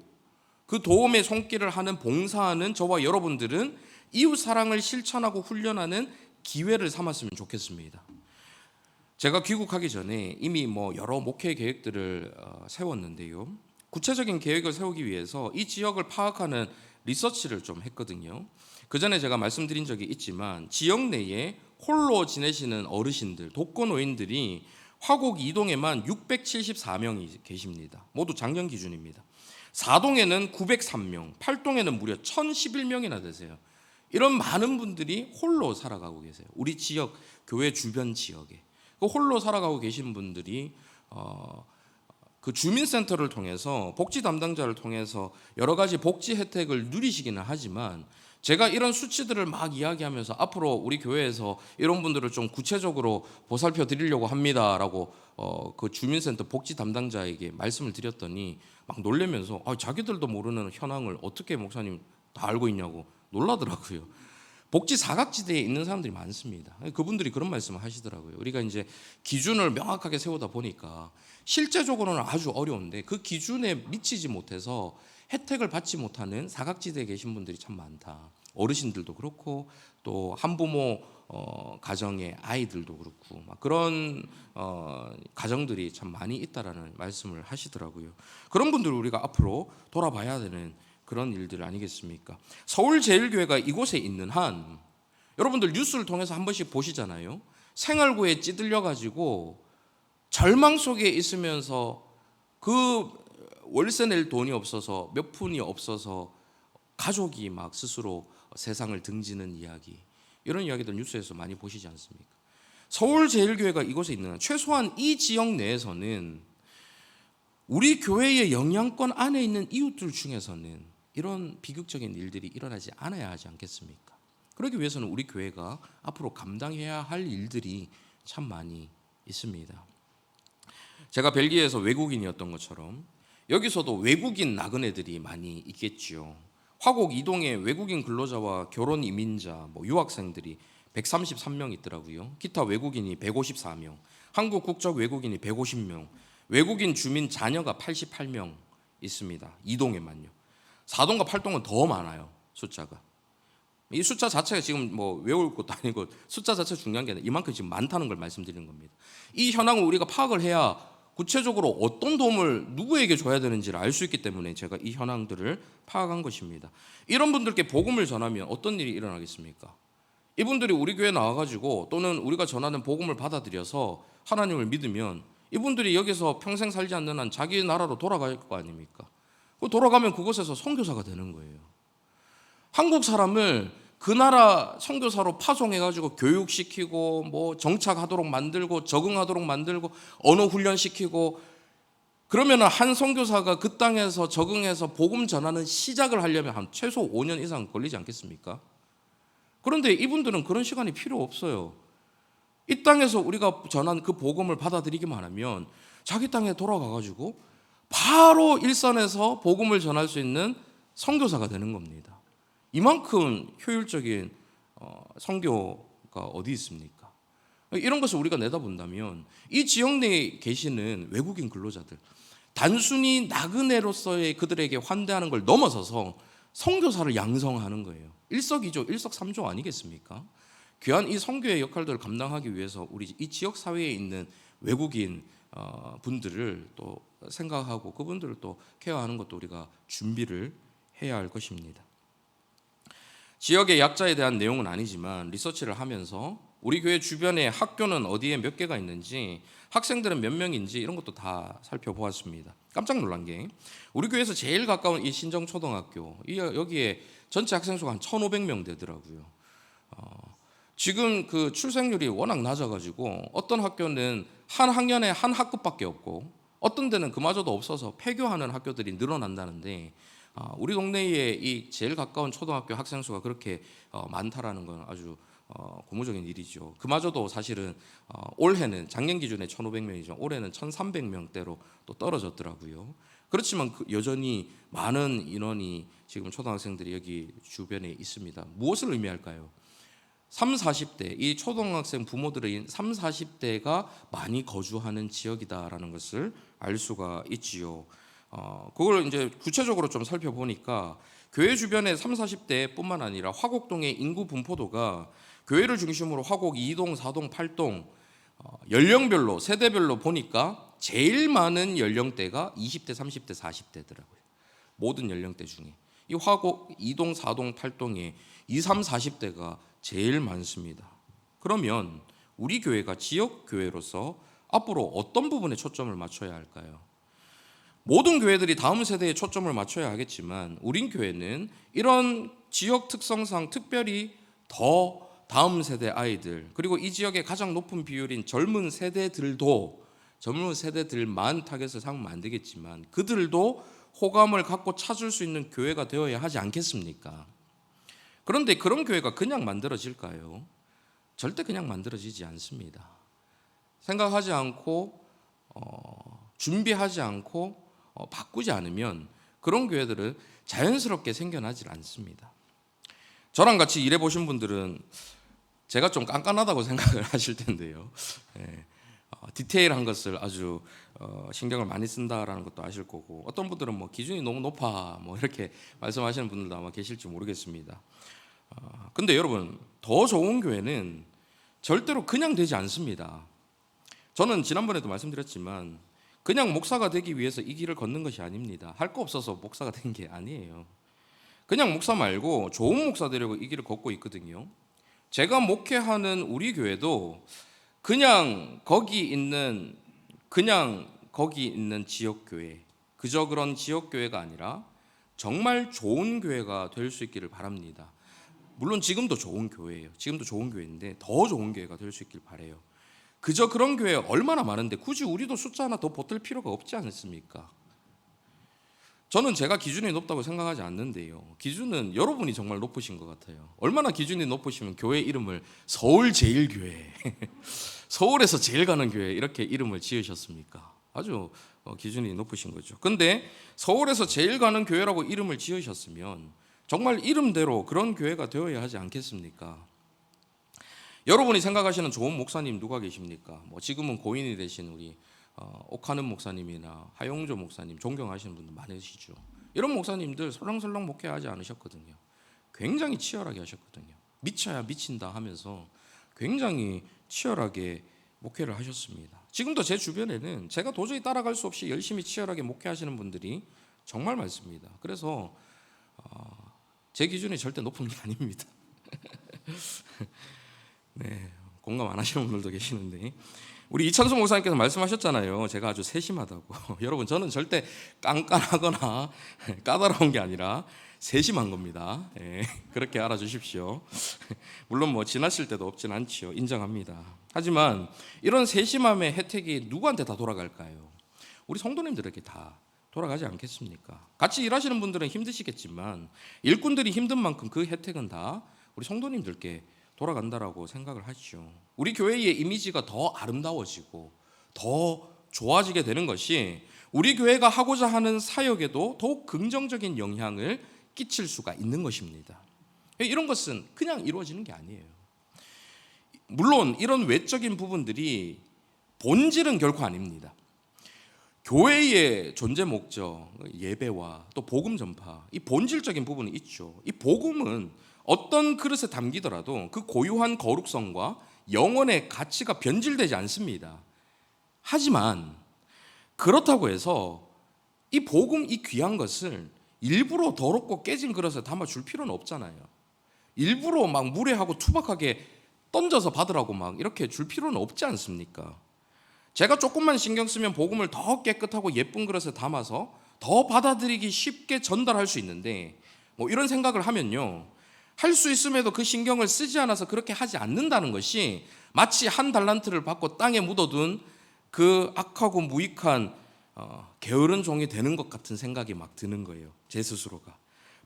그 도움의 손길을 하는, 봉사하는 저와 여러분들은 이웃 사랑을 실천하고 훈련하는 기회를 삼았으면 좋겠습니다. 제가 귀국하기 전에 이미 여러 목회 계획들을 세웠는데요, 구체적인 계획을 세우기 위해서 이 지역을 파악하는 리서치를 좀 했거든요. 그 전에 제가 말씀드린 적이 있지만 지역 내에 홀로 지내시는 어르신들, 독거노인들이 화곡 2동에만 674명이 계십니다. 모두 작년 기준입니다. 4동에는 903명, 8동에는 무려 1011명이나 되세요. 이런 많은 분들이 홀로 살아가고 계세요. 우리 지역, 교회 주변 지역에 그 홀로 살아가고 계신 분들이 그 주민센터를 통해서 복지 담당자를 통해서 여러 가지 복지 혜택을 누리시기는 하지만 제가 이런 수치들을 막 이야기하면서 앞으로 우리 교회에서 이런 분들을 좀 구체적으로 보살펴 드리려고 합니다라고 그 주민센터 복지 담당자에게 말씀을 드렸더니 막 놀라면서 자기들도 모르는 현황을 어떻게 목사님 다 알고 있냐고 놀라더라고요. 복지 사각지대에 있는 사람들이 많습니다. 그분들이 그런 말씀을 하시더라고요. 우리가 이제 기준을 명확하게 세우다 보니까 실제적으로는 아주 어려운데 그 기준에 미치지 못해서 혜택을 받지 못하는 사각지대에 계신 분들이 참 많다. 어르신들도 그렇고 또 한부모 가정의 아이들도 그렇고 막 그런 가정들이 참 많이 있다라는 말씀을 하시더라고요. 그런 분들을 우리가 앞으로 돌아봐야 되는 그런 일들 아니겠습니까? 서울제일교회가 이곳에 있는 한 여러분들 뉴스를 통해서 한 번씩 보시잖아요. 생활고에 찌들려 가지고 절망 속에 있으면서 그 월세 낼 돈이 없어서 몇 푼이 없어서 가족이 막 스스로 세상을 등지는 이야기, 이런 이야기들 뉴스에서 많이 보시지 않습니까? 서울제일교회가 이곳에 있는 한 최소한 이 지역 내에서는 우리 교회의 영향권 안에 있는 이웃들 중에서는 이런 비극적인 일들이 일어나지 않아야 하지 않겠습니까? 그러기 위해서는 우리 교회가 앞으로 감당해야 할 일들이 참 많이 있습니다. 제가 벨기에에서 외국인이었던 것처럼 여기서도 외국인 나그네들이 많이 있겠지요. 화곡 이동에 외국인 근로자와 결혼 이민자, 유학생들이 133명 있더라고요. 기타 외국인이 154명, 한국 국적 외국인이 150명, 외국인 주민 자녀가 88명 있습니다. 이동에만요. 4동과 8동은 더 많아요. 숫자가. 이 숫자 자체가 지금 외울 것도 아니고 숫자 자체가 중요한 게 아니라 이만큼 지금 많다는 걸 말씀드리는 겁니다. 이 현황을 우리가 파악을 해야 구체적으로 어떤 도움을 누구에게 줘야 되는지를 알 수 있기 때문에 제가 이 현황들을 파악한 것입니다. 이런 분들께 복음을 전하면 어떤 일이 일어나겠습니까? 이분들이 우리 교회에 나와가지고 또는 우리가 전하는 복음을 받아들여서 하나님을 믿으면 이분들이 여기서 평생 살지 않는 한 자기 나라로 돌아갈 거 아닙니까? 돌아가면 그곳에서 선교사가 되는 거예요. 한국 사람을 그 나라 선교사로 파송해가지고 교육시키고 정착하도록 만들고 적응하도록 만들고 언어 훈련시키고 그러면 한 선교사가 그 땅에서 적응해서 복음 전하는 시작을 하려면 한 최소 5년 이상 걸리지 않겠습니까? 그런데 이분들은 그런 시간이 필요 없어요. 이 땅에서 우리가 전한 그 복음을 받아들이기만 하면 자기 땅에 돌아가가지고 바로 일선에서 복음을 전할 수 있는 선교사가 되는 겁니다. 이만큼 효율적인 선교가 어디 있습니까? 이런 것을 우리가 내다본다면 이 지역 내에 계시는 외국인 근로자들, 단순히 나그네로서의 그들에게 환대하는 걸 넘어서서 선교사를 양성하는 거예요. 일석이조, 일석삼조 아니겠습니까? 귀한 이 선교의 역할들을 감당하기 위해서 우리 이 지역 사회에 있는 외국인 분들을 또 생각하고 그분들을 또 케어하는 것도 우리가 준비를 해야 할 것입니다. 지역의 약자에 대한 내용은 아니지만 리서치를 하면서 우리 교회 주변에 학교는 어디에 몇 개가 있는지, 학생들은 몇 명인지 이런 것도 다 살펴보았습니다. 깜짝 놀란 게 우리 교회에서 제일 가까운 이 신정초등학교, 여기에 전체 학생 수가 한 1,500명 되더라고요. 지금 그 출생률이 워낙 낮아가지고 어떤 학교는 한 학년에 한 학급밖에 없고 어떤 데는 그마저도 없어서 폐교하는 학교들이 늘어난다는데 우리 동네에 이 제일 가까운 초등학교 학생 수가 그렇게 많다라는 건 아주 고무적인 일이죠. 그마저도 사실은 올해는 작년 기준에 1,500명이죠. 올해는 1,300명대로 또 떨어졌더라고요. 그렇지만 여전히 많은 인원이 지금 초등학생들이 여기 주변에 있습니다. 무엇을 의미할까요? 3, 40대, 이 초등학생 부모들의 3, 40대가 많이 거주하는 지역이다라는 것을 알 수가 있지요. 그걸 이제 구체적으로 좀 살펴보니까 교회 주변의 3, 40대뿐만 아니라 화곡동의 인구 분포도가 교회를 중심으로 화곡 2동, 4동, 8동 연령별로 세대별로 보니까 제일 많은 연령대가 20대, 30대, 40대더라고요. 모든 연령대 중에 이 화곡 2동, 4동, 8동에 2, 3, 40대가 제일 많습니다. 그러면 우리 교회가 지역 교회로서 앞으로 어떤 부분에 초점을 맞춰야 할까요? 모든 교회들이 다음 세대에 초점을 맞춰야 하겠지만 우린 교회는 이런 지역 특성상 특별히 더 다음 세대 아이들, 그리고 이 지역의 가장 높은 비율인 젊은 세대들만 타겟을 삼으면 안 되겠지만 그들도 호감을 갖고 찾을 수 있는 교회가 되어야 하지 않겠습니까? 그런데 그런 교회가 그냥 만들어질까요? 절대 그냥 만들어지지 않습니다. 생각하지 않고 준비하지 않고 바꾸지 않으면 그런 교회들은 자연스럽게 생겨나질 않습니다. 저랑 같이 일해보신 분들은 제가 좀 깐깐하다고 생각을 하실 텐데요. 예, 디테일한 것을 아주 신경을 많이 쓴다라는 것도 아실 거고, 어떤 분들은 뭐 기준이 너무 높아 뭐 이렇게 말씀하시는 분들도 아마 계실지 모르겠습니다. 근데 여러분, 더 좋은 교회는 절대로 그냥 되지 않습니다. 저는 지난번에도 말씀드렸지만 그냥 목사가 되기 위해서 이 길을 걷는 것이 아닙니다. 할 거 없어서 목사가 된 게 아니에요. 그냥 목사 말고 좋은 목사 되려고 이 길을 걷고 있거든요. 제가 목회하는 우리 교회도 그냥 거기 있는 지역 교회, 그저 그런 지역 교회가 아니라 정말 좋은 교회가 될 수 있기를 바랍니다. 물론 지금도 좋은 교회예요. 지금도 좋은 교회인데 더 좋은 교회가 될 수 있길 바라요. 그저 그런 교회 얼마나 많은데 굳이 우리도 숫자 하나 더 보탤 필요가 없지 않습니까? 저는 제가 기준이 높다고 생각하지 않는데요. 기준은 여러분이 정말 높으신 것 같아요. 얼마나 기준이 높으시면 교회 이름을 서울제일교회, 서울에서 제일 가는 교회 이렇게 이름을 지으셨습니까? 아주 기준이 높으신 거죠. 근데 서울에서 제일 가는 교회라고 이름을 지으셨으면 정말 이름대로 그런 교회가 되어야 하지 않겠습니까? 여러분이 생각하시는 좋은 목사님 누가 계십니까? 뭐 지금은 고인이 되신 우리 옥하는 목사님이나 하용조 목사님 존경하시는 분들 많으시죠. 이런 목사님들 설렁설렁 목회하지 않으셨거든요. 굉장히 치열하게 하셨거든요. 미쳐야 미친다 하면서 굉장히 치열하게 목회를 하셨습니다. 지금도 제 주변에는 제가 도저히 따라갈 수 없이 열심히 치열하게 목회하시는 분들이 정말 많습니다. 그래서 제 기준이 절대 높은 게 아닙니다. 네, 공감 안 하시는 분들도 계시는데, 우리 이찬수 목사님께서 말씀하셨잖아요. 제가 아주 세심하다고. 여러분, 저는 절대 깐깐하거나 까다로운 게 아니라 세심한 겁니다. 예, 그렇게 알아주십시오. 물론 뭐 지나칠 때도 없진 않지요. 인정합니다. 하지만 이런 세심함의 혜택이 누구한테 다 돌아갈까요? 우리 성도님들에게 다 돌아가지 않겠습니까? 같이 일하시는 분들은 힘드시겠지만 일꾼들이 힘든 만큼 그 혜택은 다 우리 성도님들께 돌아간다라고 생각을 하시죠. 우리 교회의 이미지가 더 아름다워지고 더 좋아지게 되는 것이 우리 교회가 하고자 하는 사역에도 더욱 긍정적인 영향을 끼칠 수가 있는 것입니다. 이런 것은 그냥 이루어지는 게 아니에요. 물론 이런 외적인 부분들이 본질은 결코 아닙니다. 교회의 존재 목적, 예배와 또 복음 전파, 이 본질적인 부분이 있죠. 이 복음은 어떤 그릇에 담기더라도 그 고유한 거룩성과 영혼의 가치가 변질되지 않습니다. 하지만 그렇다고 해서 이 복음, 이 귀한 것을 일부러 더럽고 깨진 그릇에 담아줄 필요는 없잖아요. 일부러 막 무례하고 투박하게 던져서 받으라고 막 이렇게 줄 필요는 없지 않습니까? 제가 조금만 신경 쓰면 복음을 더 깨끗하고 예쁜 그릇에 담아서 더 받아들이기 쉽게 전달할 수 있는데, 뭐 이런 생각을 하면요, 할 수 있음에도 그 신경을 쓰지 않아서 그렇게 하지 않는다는 것이 마치 한 달란트를 받고 땅에 묻어둔 그 악하고 무익한 게으른 종이 되는 것 같은 생각이 막 드는 거예요. 제 스스로가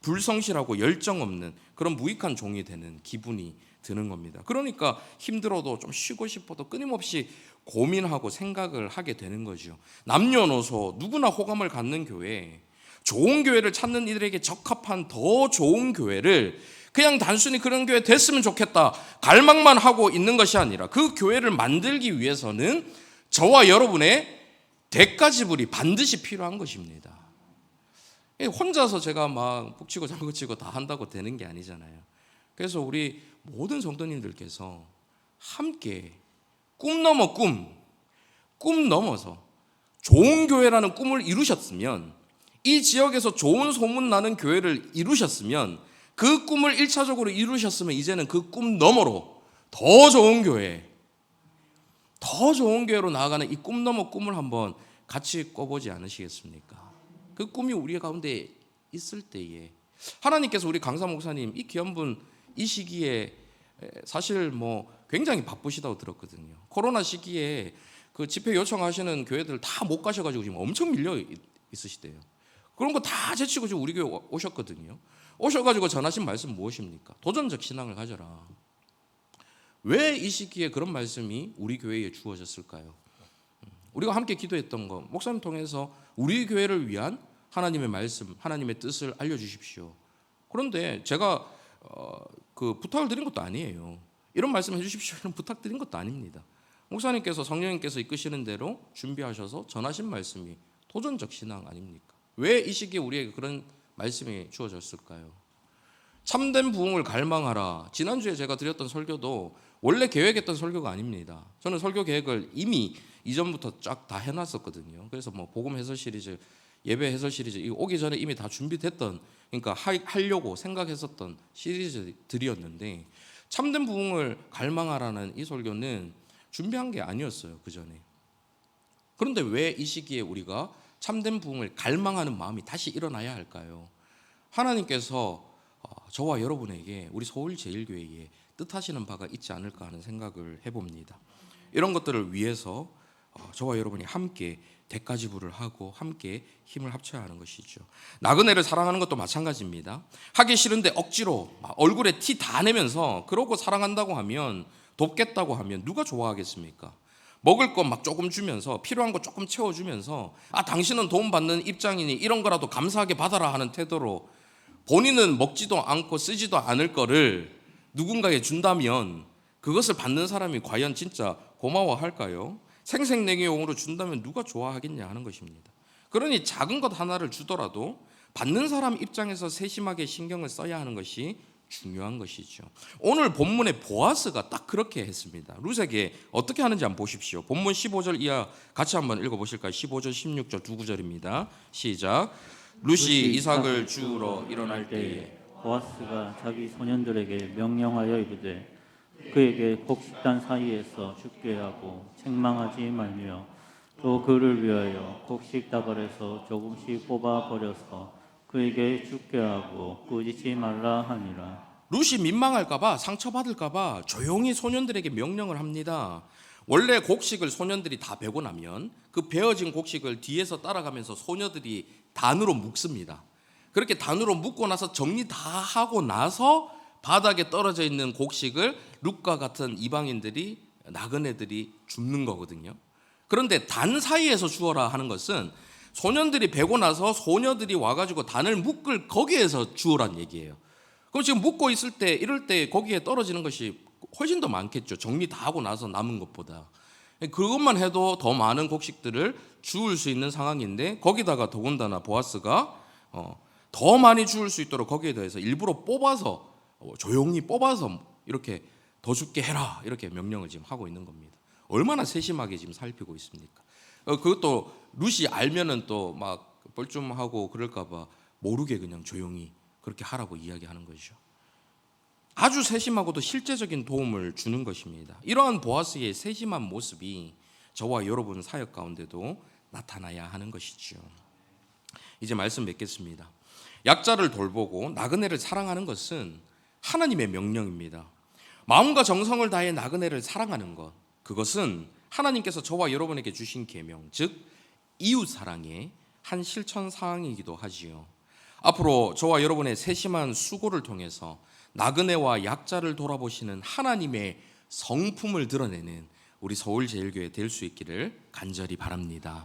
불성실하고 열정 없는 그런 무익한 종이 되는 기분이 드는 겁니다. 그러니까 힘들어도 좀 쉬고 싶어도 끊임없이 고민하고 생각을 하게 되는 거죠. 남녀노소 누구나 호감을 갖는 교회, 좋은 교회를 찾는 이들에게 적합한 더 좋은 교회를 그냥 단순히 그런 교회 됐으면 좋겠다 갈망만 하고 있는 것이 아니라, 그 교회를 만들기 위해서는 저와 여러분의 대가 지불이 반드시 필요한 것입니다. 혼자서 제가 막 북치고 장구치고 다 한다고 되는 게 아니잖아요. 그래서 우리 모든 성도님들께서 함께 꿈 넘어 꿈 넘어서 좋은 교회라는 꿈을 이루셨으면, 이 지역에서 좋은 소문나는 교회를 이루셨으면, 그 꿈을 1차적으로 이루셨으면 이제는 그 꿈 너머로 더 좋은 교회로 나아가는 이 꿈 너머 꿈을 한번 같이 꿔보지 않으시겠습니까? 그 꿈이 우리 가운데 있을 때에 하나님께서 우리 강사 목사님 이 귀한 분 이 시기에 사실 뭐 굉장히 바쁘시다고 들었거든요. 코로나 시기에 그 집회 요청하시는 교회들 다 못 가셔가지고 지금 엄청 밀려 있으시대요. 그런 거 다 제치고 지금 우리 교회 오셨거든요. 오셔가지고 전하신 말씀 무엇입니까? 도전적 신앙을 가져라. 왜 이 시기에 그런 말씀이 우리 교회에 주어졌을까요? 우리가 함께 기도했던 거, 목사님 통해서 우리 교회를 위한 하나님의 말씀, 하나님의 뜻을 알려주십시오. 그런데 제가 그 부탁을 드린 것도 아니에요. 이런 말씀 해주십시오, 이런 부탁 드린 것도 아닙니다. 목사님께서 성령님께서 이끄시는 대로 준비하셔서 전하신 말씀이 도전적 신앙 아닙니까? 왜 이 시기에 우리에게 그런 말씀이 주어졌을까요? 참된 부흥을 갈망하라. 지난주에 제가 드렸던 설교도 원래 계획했던 설교가 아닙니다. 저는 설교 계획을 이미 이전부터 쫙 다 해놨었거든요. 그래서 뭐 복음 해설 시리즈, 예배 해설 시리즈 이거 오기 전에 이미 다 준비됐던, 그러니까 하려고 생각했었던 시리즈들이었는데, 참된 부흥을 갈망하라는 이 설교는 준비한 게 아니었어요, 그 전에. 그런데 왜 이 시기에 우리가 참된 부흥을 갈망하는 마음이 다시 일어나야 할까요? 하나님께서 저와 여러분에게, 우리 서울제일교회에 뜻하시는 바가 있지 않을까 하는 생각을 해봅니다. 이런 것들을 위해서 저와 여러분이 함께 대가지불을 하고 함께 힘을 합쳐야 하는 것이죠. 나그네를 사랑하는 것도 마찬가지입니다. 하기 싫은데 억지로 얼굴에 티 다 내면서 그러고 사랑한다고 하면, 돕겠다고 하면 누가 좋아하겠습니까? 먹을 것 막 조금 주면서, 필요한 거 조금 채워주면서, 당신은 도움 받는 입장이니 이런 거라도 감사하게 받아라 하는 태도로 본인은 먹지도 않고 쓰지도 않을 거를 누군가에 준다면 그것을 받는 사람이 과연 진짜 고마워할까요? 생색내기용으로 준다면 누가 좋아하겠냐 하는 것입니다. 그러니 작은 것 하나를 주더라도 받는 사람 입장에서 세심하게 신경을 써야 하는 것이 중요한 것이죠. 오늘 본문의 보아스가 딱 그렇게 했습니다. 룻에게 어떻게 하는지 한번 보십시오. 본문 15절 이하 같이 한번 읽어보실까요? 15절, 16절 두 구절입니다. 시작. 룻이 이삭을 주우러 일어날 때에 보아스가 자기 소년들에게 명령하여 이르되 그에게 곡식단 사이에서 죽게 하고 책망하지 말며 또 그를 위하여 곡식 다발에서 조금씩 뽑아 버려서 그에게 죽게 하고 꾸짖지 말라 하니라. 룻이 민망할까봐, 상처받을까봐 조용히 소년들에게 명령을 합니다. 원래 곡식을 소년들이 다 베고 나면 그 베어진 곡식을 뒤에서 따라가면서 소녀들이 단으로 묶습니다. 그렇게 단으로 묶고 나서 정리 다 하고 나서 바닥에 떨어져 있는 곡식을 룻과 같은 이방인들이, 나그네들이 줍는 거거든요. 그런데 단 사이에서 주어라 하는 것은 소년들이 베고 나서 소녀들이 와가지고 단을 묶을 거기에서 주어란 얘기예요. 그럼 지금 묶고 있을 때, 이럴 때 거기에 떨어지는 것이 훨씬 더 많겠죠. 정리 다 하고 나서 남은 것보다. 그것만 해도 더 많은 곡식들을 주울 수 있는 상황인데, 거기다가 더군다나 보아스가 더 많이 주울 수 있도록 거기에 대해서 일부러 뽑아서, 조용히 뽑아서 이렇게 더 줍게 해라, 이렇게 명령을 지금 하고 있는 겁니다. 얼마나 세심하게 지금 살피고 있습니까? 그것도 룻이 알면은 또 막 뻘쭘하고 그럴까봐 모르게 그냥 조용히 그렇게 하라고 이야기하는 거죠. 아주 세심하고도 실제적인 도움을 주는 것입니다. 이러한 보아스의 세심한 모습이 저와 여러분 사역 가운데도 나타나야 하는 것이죠. 이제 말씀 맺겠습니다. 약자를 돌보고 나그네를 사랑하는 것은 하나님의 명령입니다. 마음과 정성을 다해 나그네를 사랑하는 것, 그것은 하나님께서 저와 여러분에게 주신 계명, 즉 이웃 사랑의 한 실천 사항이기도 하지요. 앞으로 저와 여러분의 세심한 수고를 통해서 나그네와 약자를 돌아보시는 하나님의 성품을 드러내는 우리 서울제일교회 될 수 있기를 간절히 바랍니다.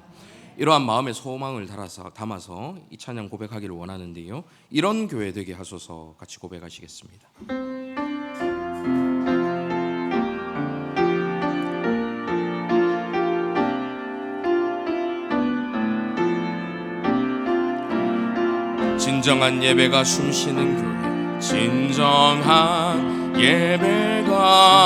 이러한 마음의 소망을 담아서 이 찬양 고백하기를 원하는데요. 이런 교회 되게 하소서 같이 고백하시겠습니다. 진정한 예배가 숨쉬는 교회, 진정한 예배가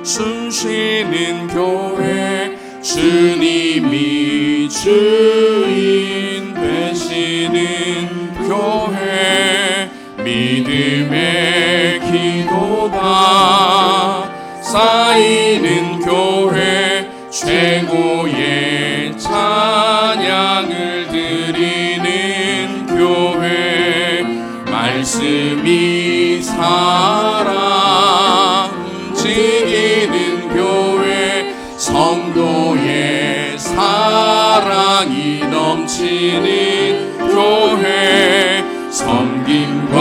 숨쉬는 교회, 주님이 주인 되시는 교회, 믿음의 기도가 쌓이는 교회, 최고의 찬양을 드리는 교회, 말씀이 살아 움직이는 교회, 성도의 사랑이 넘치는 교회, 섬김과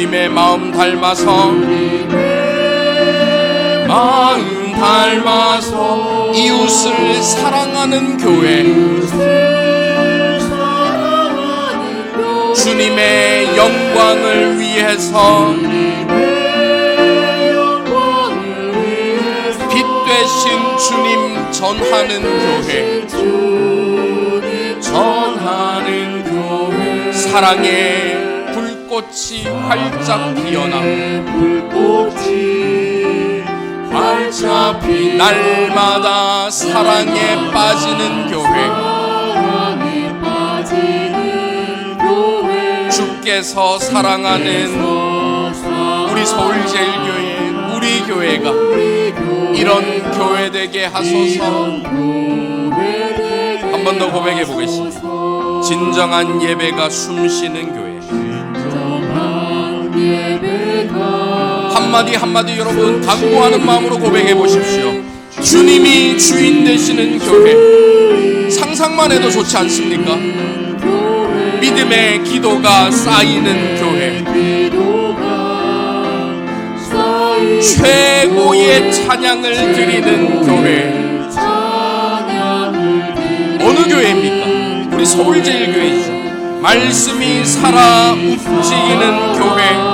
주님의 마음 닮아서 이웃을 사랑하는 교회, 주님의 영광을 위해서 빛 되신 주님 전하는 교회, 사랑의 불꽃이 활짝 피어나 날마다 사랑에 빠지는 교회, 주께서 사랑하는 우리 서울제일교회, 우리 교회가 이런 교회 되게 하소서. 한 번 더 고백해 보겠습니다. 진정한 예배가 숨쉬는 교회. 한마디 한마디 여러분 간구하는 마음으로 고백해 보십시오. 주님이 주인 되시는 교회, 상상만 해도 좋지 않습니까? 믿음의 기도가 쌓이는 교회, 최고의 찬양을 드리는 교회. 어느 교회입니까? 우리 서울제일교회죠. 말씀이 살아 움직이는 교회,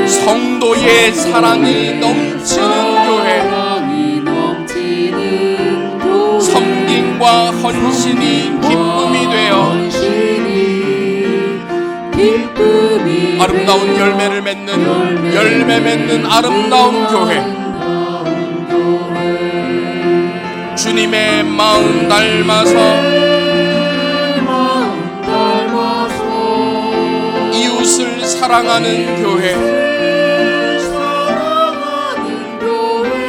성도의 사랑이 넘치는 교회, 섬김과 헌신이 기쁨이 되어 아름다운 열매 맺는 아름다운 교회, 주님의 마음 닮아서 이웃을 사랑하는 교회,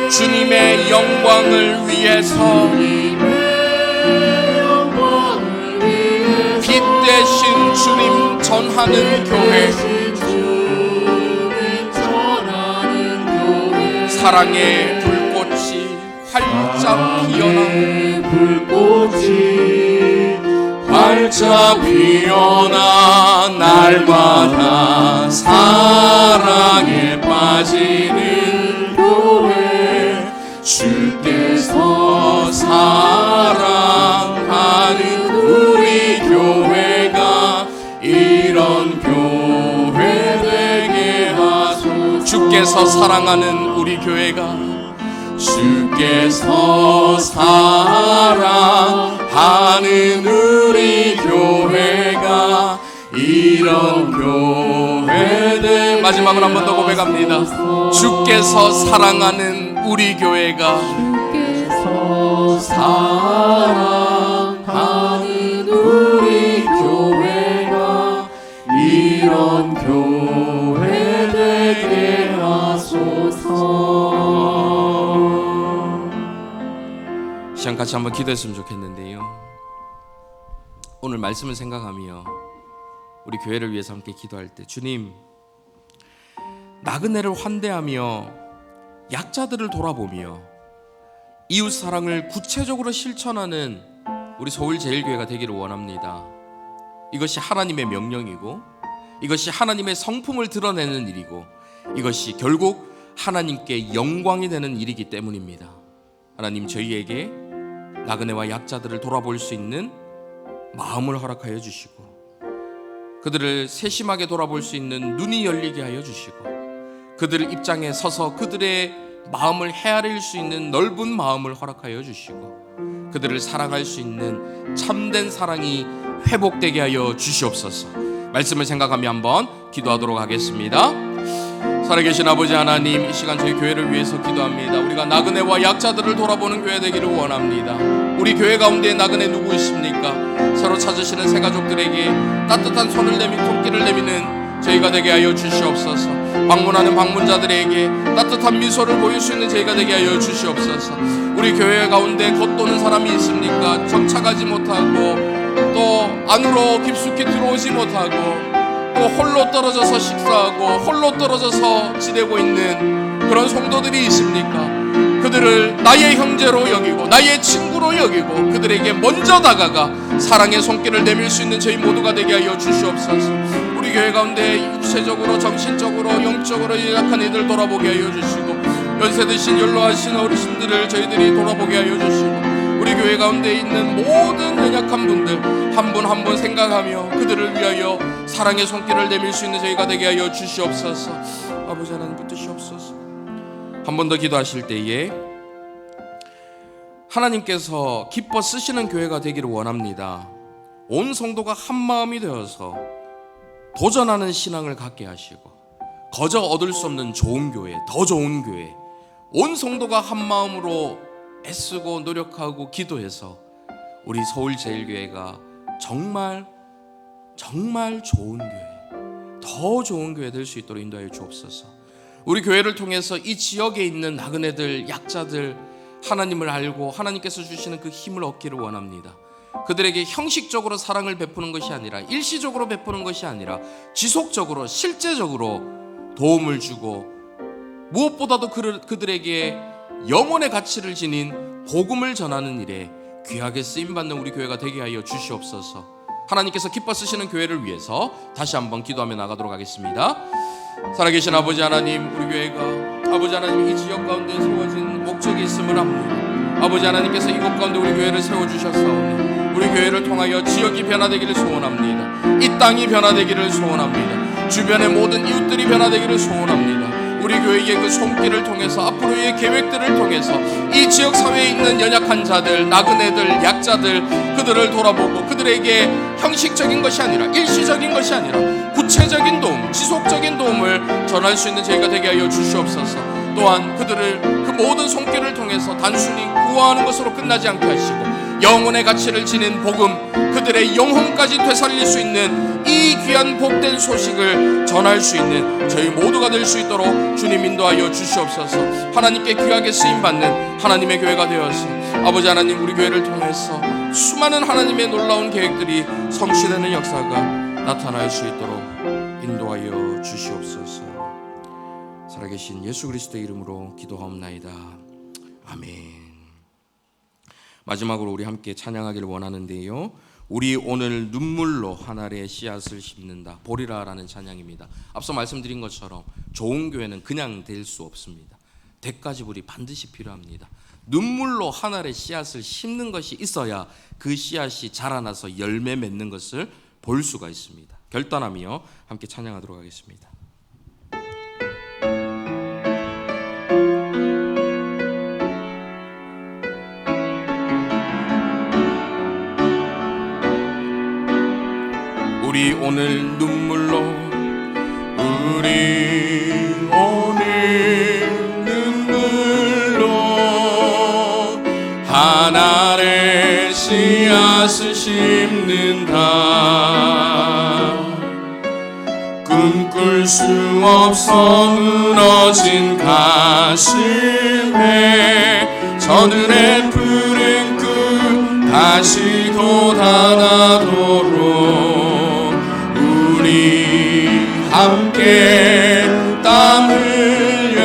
주님의 영광을 위해서 빛 대신 주님 전하는 교회, 사랑의 불꽃이 활짝 피어나 날마다 사랑에 빠지는 교회, 주께서 사랑하는 우리 교회가 이런 교회 되게 하소서. 주께서 사랑하는 우리 교회가, 주께서 사랑하는 우리 교회가 이런 교회들. 마지막으로 한 번 더 고백합니다. 주께서 사랑하는 우리 교회가, 주께서 사랑하는 우리 교회가 이런 교회 되게 하소서. 시간 같이 한번 기도했으면 좋겠는데요. 오늘 말씀을 생각하며 우리 교회를 위해서 함께 기도할 때, 주님, 나그네를 환대하며 약자들을 돌아보며 이웃 사랑을 구체적으로 실천하는 우리 서울제일교회가 되기를 원합니다. 이것이 하나님의 명령이고, 이것이 하나님의 성품을 드러내는 일이고, 이것이 결국 하나님께 영광이 되는 일이기 때문입니다. 하나님, 저희에게 나그네와 약자들을 돌아볼 수 있는 마음을 허락하여 주시고, 그들을 세심하게 돌아볼 수 있는 눈이 열리게 하여 주시고, 그들 입장에 서서 그들의 마음을 헤아릴 수 있는 넓은 마음을 허락하여 주시고, 그들을 사랑할 수 있는 참된 사랑이 회복되게 하여 주시옵소서. 말씀을 생각하며 한번 기도하도록 하겠습니다. 살아계신 아버지 하나님, 이 시간 저희 교회를 위해서 기도합니다. 우리가 나그네와 약자들을 돌아보는 교회 되기를 원합니다. 우리 교회 가운데 나그네 누구 있습니까? 서로 찾으시는 새 가족들에게 따뜻한 손을 내밀 손길을 내미는 저희가 되게 하여 주시옵소서. 방문하는 방문자들에게 따뜻한 미소를 보일 수 있는 저희가 되게 하여 주시옵소서. 우리 교회 가운데 겉도는 사람이 있습니까? 정착하지 못하고 또 안으로 깊숙이 들어오지 못하고 또 홀로 떨어져서 식사하고 홀로 떨어져서 지내고 있는 그런 성도들이 있습니까? 그들을 나의 형제로 여기고 나의 친구로 여기고 그들에게 먼저 다가가 사랑의 손길을 내밀 수 있는 저희 모두가 되게 하여 주시옵소서. 우리 교회 가운데 육체적으로 정신적으로 영적으로 연약한 이들 돌아보게 하여 주시고, 연세 드신 연로하신 어르신들을 저희들이 돌아보게 하여 주시고, 우리 교회 가운데 있는 모든 연약한 분들 한 분 한 분 생각하며 그들을 위하여 사랑의 손길을 내밀 수 있는 저희가 되게 하여 주시옵소서. 아버지 하나님 붙드시옵소서. 한 번 더 기도하실 때에 하나님께서 기뻐 쓰시는 교회가 되기를 원합니다. 온 성도가 한 마음이 되어서 도전하는 신앙을 갖게 하시고, 거저 얻을 수 없는 좋은 교회, 더 좋은 교회, 온 성도가 한 마음으로 애쓰고 노력하고 기도해서 우리 서울제일교회가 정말 좋은 교회, 더 좋은 교회 될 수 있도록 인도하여 주옵소서. 우리 교회를 통해서 이 지역에 있는 나그네들, 약자들 하나님을 알고 하나님께서 주시는 그 힘을 얻기를 원합니다. 그들에게 형식적으로 사랑을 베푸는 것이 아니라, 일시적으로 베푸는 것이 아니라 지속적으로 실제적으로 도움을 주고, 무엇보다도 그들에게 영혼의 가치를 지닌 복음을 전하는 일에 귀하게 쓰임받는 우리 교회가 되게 하여 주시옵소서. 하나님께서 기뻐 쓰시는 교회를 위해서 다시 한번 기도하며 나가도록 하겠습니다. 살아계신 아버지 하나님, 우리 교회가 아버지 하나님 이 지역 가운데 세워진 목적이 있음을 압니다. 아버지 하나님께서 이곳 가운데 우리 교회를 세워주셨사오니 우리 교회를 통하여 지역이 변화되기를 소원합니다. 이 땅이 변화되기를 소원합니다. 주변의 모든 이웃들이 변화되기를 소원합니다. 우리 교회의 그 손길을 통해서, 앞으로의 계획들을 통해서 이 지역 사회에 있는 연약한 자들, 나그네들, 약자들, 그들을 돌아보고 그들에게 형식적인 것이 아니라, 일시적인 것이 아니라 구체적인 도움, 지속적인 도움을 전할 수 있는 저희가 되게 하여 주시옵소서. 또한 그들을 그 모든 손길을 통해서 단순히 구원하는 것으로 끝나지 않게 하시고, 영혼의 가치를 지닌 복음, 그들의 영혼까지 되살릴 수 있는 이 귀한 복된 소식을 전할 수 있는 저희 모두가 될 수 있도록 주님 인도하여 주시옵소서. 하나님께 귀하게 쓰임받는 하나님의 교회가 되어서 아버지 하나님, 우리 교회를 통해서 수많은 하나님의 놀라운 계획들이 성취되는 역사가 나타날 수 있도록 인도하여 주시옵소서. 살아계신 예수 그리스도의 이름으로 기도하옵나이다. 아멘. 마지막으로 우리 함께 찬양하기를 원하는데요, 우리 오늘 눈물로 한 알의 씨앗을 심는다, 보리라라는 찬양입니다. 앞서 말씀드린 것처럼 좋은 교회는 그냥 될 수 없습니다. 대가지불이 반드시 필요합니다. 눈물로 한 알의 씨앗을 심는 것이 있어야 그 씨앗이 자라나서 열매 맺는 것을 볼 수가 있습니다. 결단하며 함께 찬양하도록 하겠습니다. 우리 오늘 눈물로, 우리 오늘 눈물로 한 알의 씨앗을 심는다. 꿈꿀 수 없어 무너진 가슴에 저들의 푸른 꿈 다시 돋아나도록 우리 함께 땀 흘려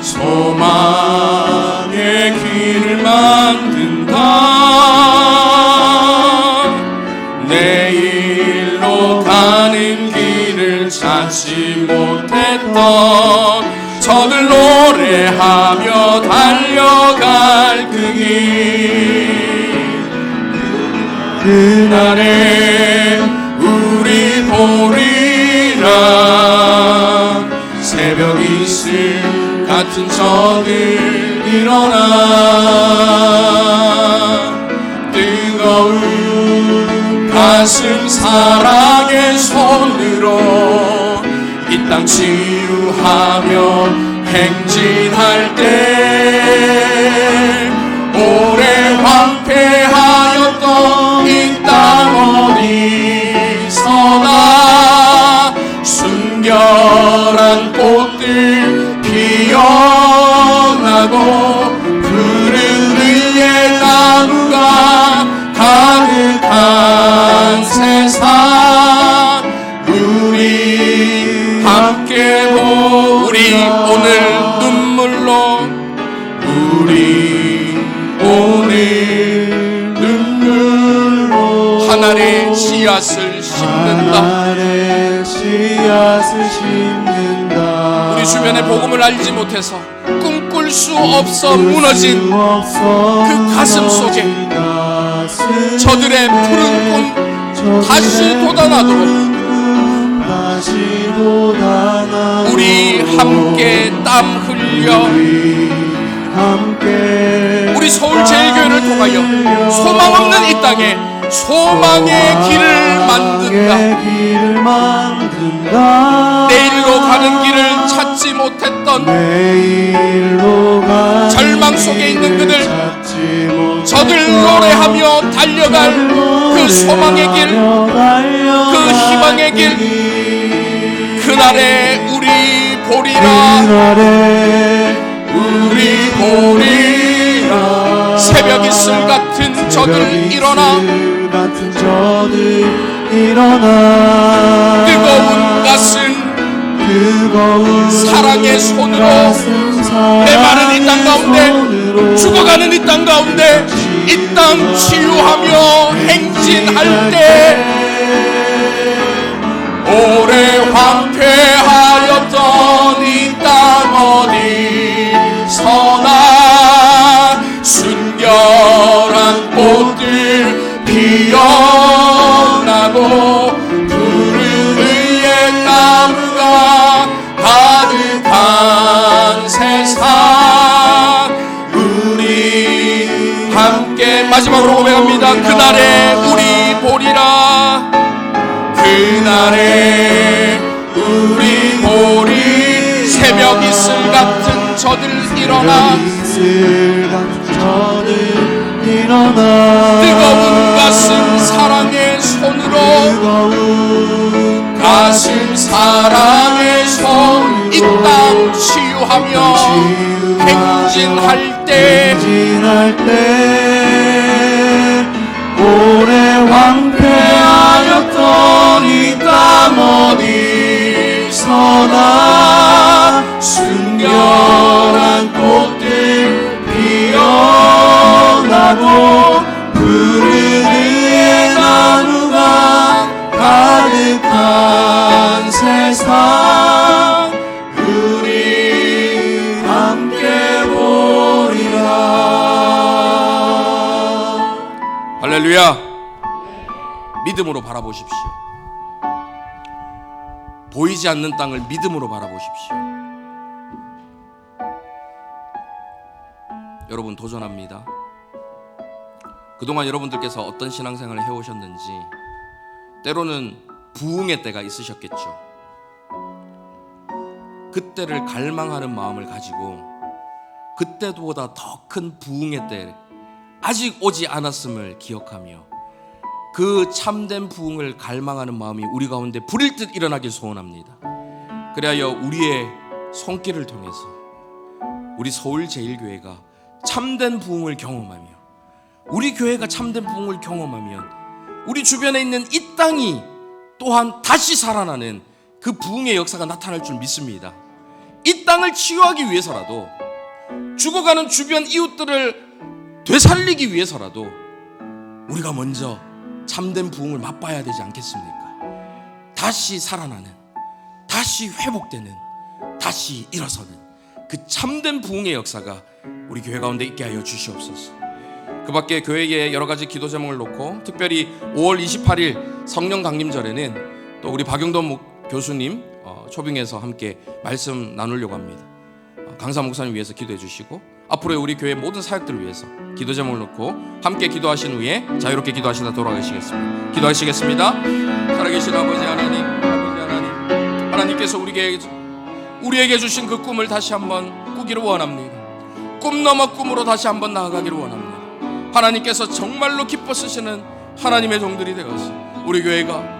소망의 길을 만든다. 내일로 가는 길을 찾지 못했던 저들 노래하며 달려갈 그 길, 그날에 우리 보리라. 새벽 이슬 같은 저들 일어나 뜨거운 가슴 사랑의 손으로 이 땅 치유하며 행진할 때 오래 황폐하였던 이 땅 어디서나 순결한 꽃들 피어나고 푸른 위에 나무가 가득한 세상 우리 함께 우리 오늘 눈물로 씨앗을 심는다. 하늘에 씨앗을 심는다. 우리 주변의 복음을 알지 못해서 꿈꿀 수 없어 무너진 그 가슴 속에 저들의 푸른 꿈 다시 돋아나도록 우리 함께 땀 흘려 우리 서울제일교회를 통하여 소망 없는 이 땅에 소망의 길을 만든다. 내일로 가는 길을 찾지 못했던 절망 속에 있는 그들, 저들 노래하며 달려갈 그 소망의 길, 그 희망의 길, 그날에 우리 보리라. 우리 보리라. 새벽 이슬 같은 저들 일어나. 뜨거운 사랑의 손으로 메마른 이 땅 가운데, 죽어가는 이 땅 가운데 이 땅 치유하며 행진할 때, 오래 황폐하였던 이 땅 어디서나 순결한 꽃들 피어나고 푸른 의의 나무가 가득한 세상, 우리 함께 마지막으로 고백합니다. 그날에 우리 보리라. 그날에 우리 보리. 새벽 이슬 같은 저들 일어나. 뜨거운 가슴 사랑의 손으로, 가슴 사랑의 손 이 땅 치유하며 행진할 때, 오래 황폐하였던 이 땅 어디서나 순결한 꽃들 피어나고 푸른 의의 나무가 가득한 세상, 우리 함께 보리라. 할렐루야. 믿음으로 바라보십시오. 보이지 않는 땅을 믿음으로 바라보십시오. 여러분, 도전합니다. 그동안 여러분들께서 어떤 신앙생활을 해오셨는지 때로는 부흥의 때가 있으셨겠죠. 그때를 갈망하는 마음을 가지고 그때보다 더 큰 부흥의 때 아직 오지 않았음을 기억하며 그 참된 부흥을 갈망하는 마음이 우리 가운데 불일 듯 일어나길 소원합니다. 그리하여 우리의 손길을 통해서 우리 서울제일교회가 참된 부흥을 경험하며, 우리 교회가 참된 부흥을 경험하면 우리 주변에 있는 이 땅이 또한 다시 살아나는 그 부흥의 역사가 나타날 줄 믿습니다. 이 땅을 치유하기 위해서라도, 죽어가는 주변 이웃들을 되살리기 위해서라도 우리가 먼저 참된 부흥을 맛봐야 되지 않겠습니까? 다시 살아나는, 다시 회복되는, 다시 일어서는 그 참된 부흥의 역사가 우리 교회 가운데 있게 하여 주시옵소서. 그 밖에 교회에 여러 가지 기도 제목을 놓고, 특별히 5월 28일 성령 강림절에는 또 우리 박용돈 교수님 초빙해서 함께 말씀 나누려고 합니다. 강사 목사님 위해서 기도해 주시고, 앞으로 우리 교회 모든 사역들을 위해서 기도 제목을 놓고 함께 기도하신 후에 자유롭게 기도하시다 돌아가시겠습니다. 기도하시겠습니다. 살아계신 아버지 하나님, 하나님께서 우리에게 주신 그 꿈을 다시 한번 꾸기를 원합니다. 꿈 넘어 꿈으로 다시 한번 나아가기를 원합니다. 하나님께서 정말로 기뻐 쓰시는 하나님의 종들이 되어서 우리 교회가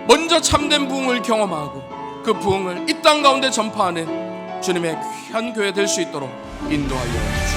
먼저 참된 부흥을 경험하고 그 부흥을 이 땅 가운데 전파하는 주님의 귀한 교회 될 수 있도록 인도하여 주시옵소서.